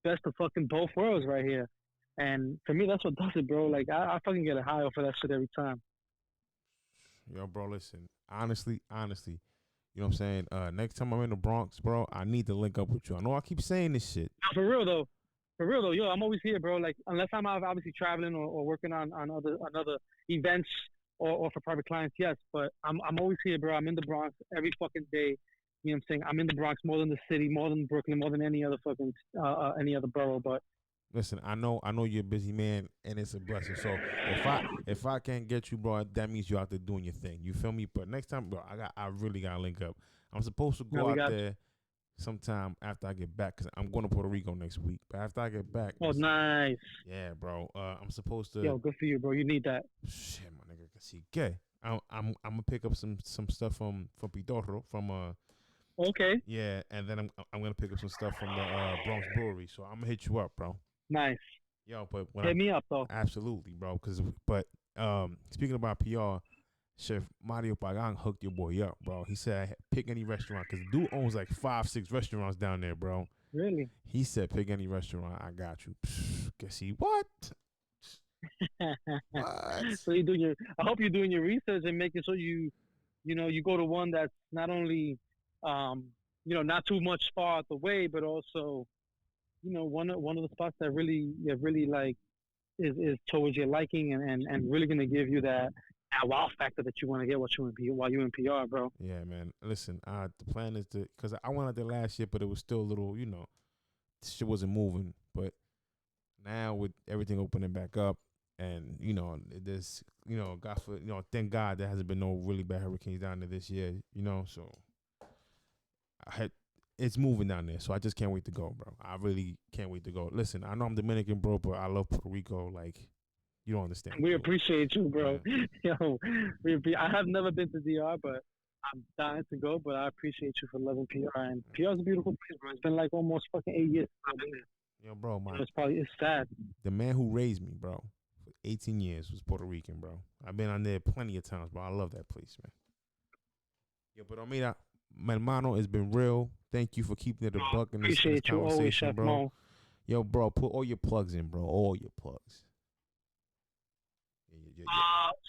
best of fucking both worlds right here. And for me, that's what does it, bro. Like I fucking get a high off of that shit every time. Yo, bro, listen. Honestly, you know what I'm saying? Next time I'm in the Bronx, bro, I need to link up with you. I know I keep saying this shit. No, for real though, yo, I'm always here, bro. Like unless I'm obviously traveling or working on other events or for private clients, yes. But I'm always here, bro. I'm in the Bronx every fucking day. You know what I'm saying? I'm in the Bronx more than the city, more than Brooklyn, more than any other fucking any other borough. But Listen, I know you're a busy man, and it's a blessing. So if I can't get you, bro, that means you're out there doing your thing. You feel me? But next time, bro, I really gotta link up. I'm supposed to go out there sometime after I get back, because I'm going to Puerto Rico next week. But after I get back, oh, nice. Yeah, bro. I'm supposed to. Yo, good for you, bro. You need that. Shit, my nigga, cause gay. I'm gonna pick up some stuff from Pitorro from Okay. Yeah, and then I'm gonna pick up some stuff from the Bronx Brewery. So I'm gonna hit you up, bro. Nice. Yo, but hit me up though. Absolutely, bro. But speaking about PR, Chef Mario Pagan hooked your boy up, bro. He said pick any restaurant, cause dude owns like 5-6 restaurants down there, bro. Really? He said pick any restaurant. I got you. Guess he what? What? So I hope you're doing your research and making sure you go to one that's not only not too much far out the way, but also one of the spots that really like is towards your liking and really gonna give you that wow factor that you want to get while you're in PR, bro. Yeah, man. Listen, the plan is because I went out there last year, but it was still a little, shit wasn't moving. But now with everything opening back up, and there's thank God there hasn't been no really bad hurricanes down there this year, so it's moving down there, so I just can't wait to go, bro. I really can't wait to go. Listen, I know I'm Dominican, bro, but I love Puerto Rico. Like, you don't understand. We appreciate you, bro. Yeah. Yo, I have never been to DR, but I'm dying to go. But I appreciate you for loving PR. And PR is a beautiful place, bro. It's been like almost fucking 8 years. Yo, bro, it's sad. The man who raised me, bro, for 18 years was Puerto Rican, bro. I've been on there plenty of times, bro. I love that place, man. Yo, but mira, my hermano, it's been real. Thank you for keeping it a buck in this Appreciate you always, Chef bro. Mo. Yo, bro, put all your plugs in, bro. All your plugs. Yeah.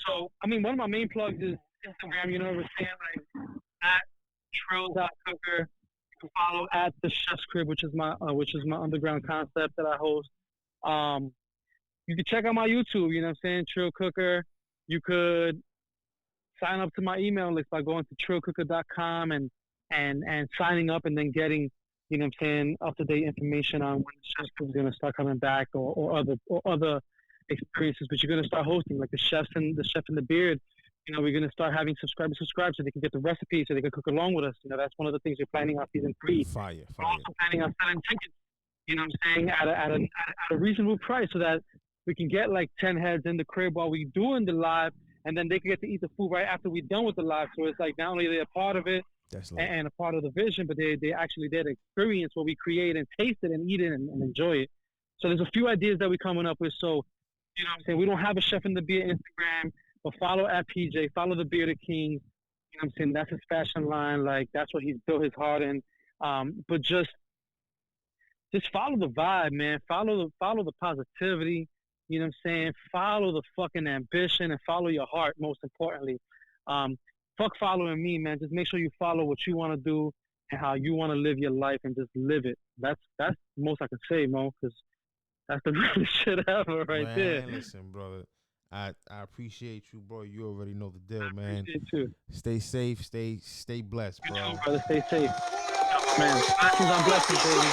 So, I mean, one of my main plugs is Instagram. You know what we're saying? Like, at Trill.cooker. You can follow at the Chef's Crib, which is my underground concept that I host. You can check out my YouTube. You know what I'm saying? Trill Cooker. You could sign up to my email list by going to trillcooker.com and signing up and then getting, you know what I'm saying, up-to-date information on when the Chef's Crib is going to start coming back or other experiences. But you're going to start hosting, like the Chef and the Beard. We're going to start having subscribers subscribe so they can get the recipes so they can cook along with us. That's one of the things we're planning on season 3. Fire. We're also planning on selling tickets, you know what I'm saying, at a reasonable price so that we can get like 10 heads in the crib while we're doing the live, and then they can get to eat the food right after we're done with the live. So it's like not only they're a part of it and a part of the vision, but they actually did experience what we create and taste it and eat it and enjoy it. So there's a few ideas that we're coming up with. So, you know what I'm saying, we don't have a Chef in the Beard Instagram, but follow at PJ, follow the Bearded King. You know what I'm saying? That's his fashion line. Like, that's what he's built his heart in. But just follow the vibe, man. Follow the positivity. You know what I'm saying? Follow the fucking ambition and follow your heart, most importantly. Fuck following me, man. Just make sure you follow what you want to do and how you want to live your life and just live it. That's the most I can say, Mo, because that's the realest shit ever right there. Listen, brother. I appreciate you, bro. You already know the deal, man. Appreciate you. Stay safe. Stay blessed, bro. You too, brother. Stay safe. Man, blessings on blessings, baby.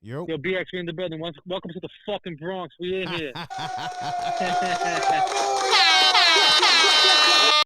Yo, BX, we in the building. Welcome to the fucking Bronx. We in here.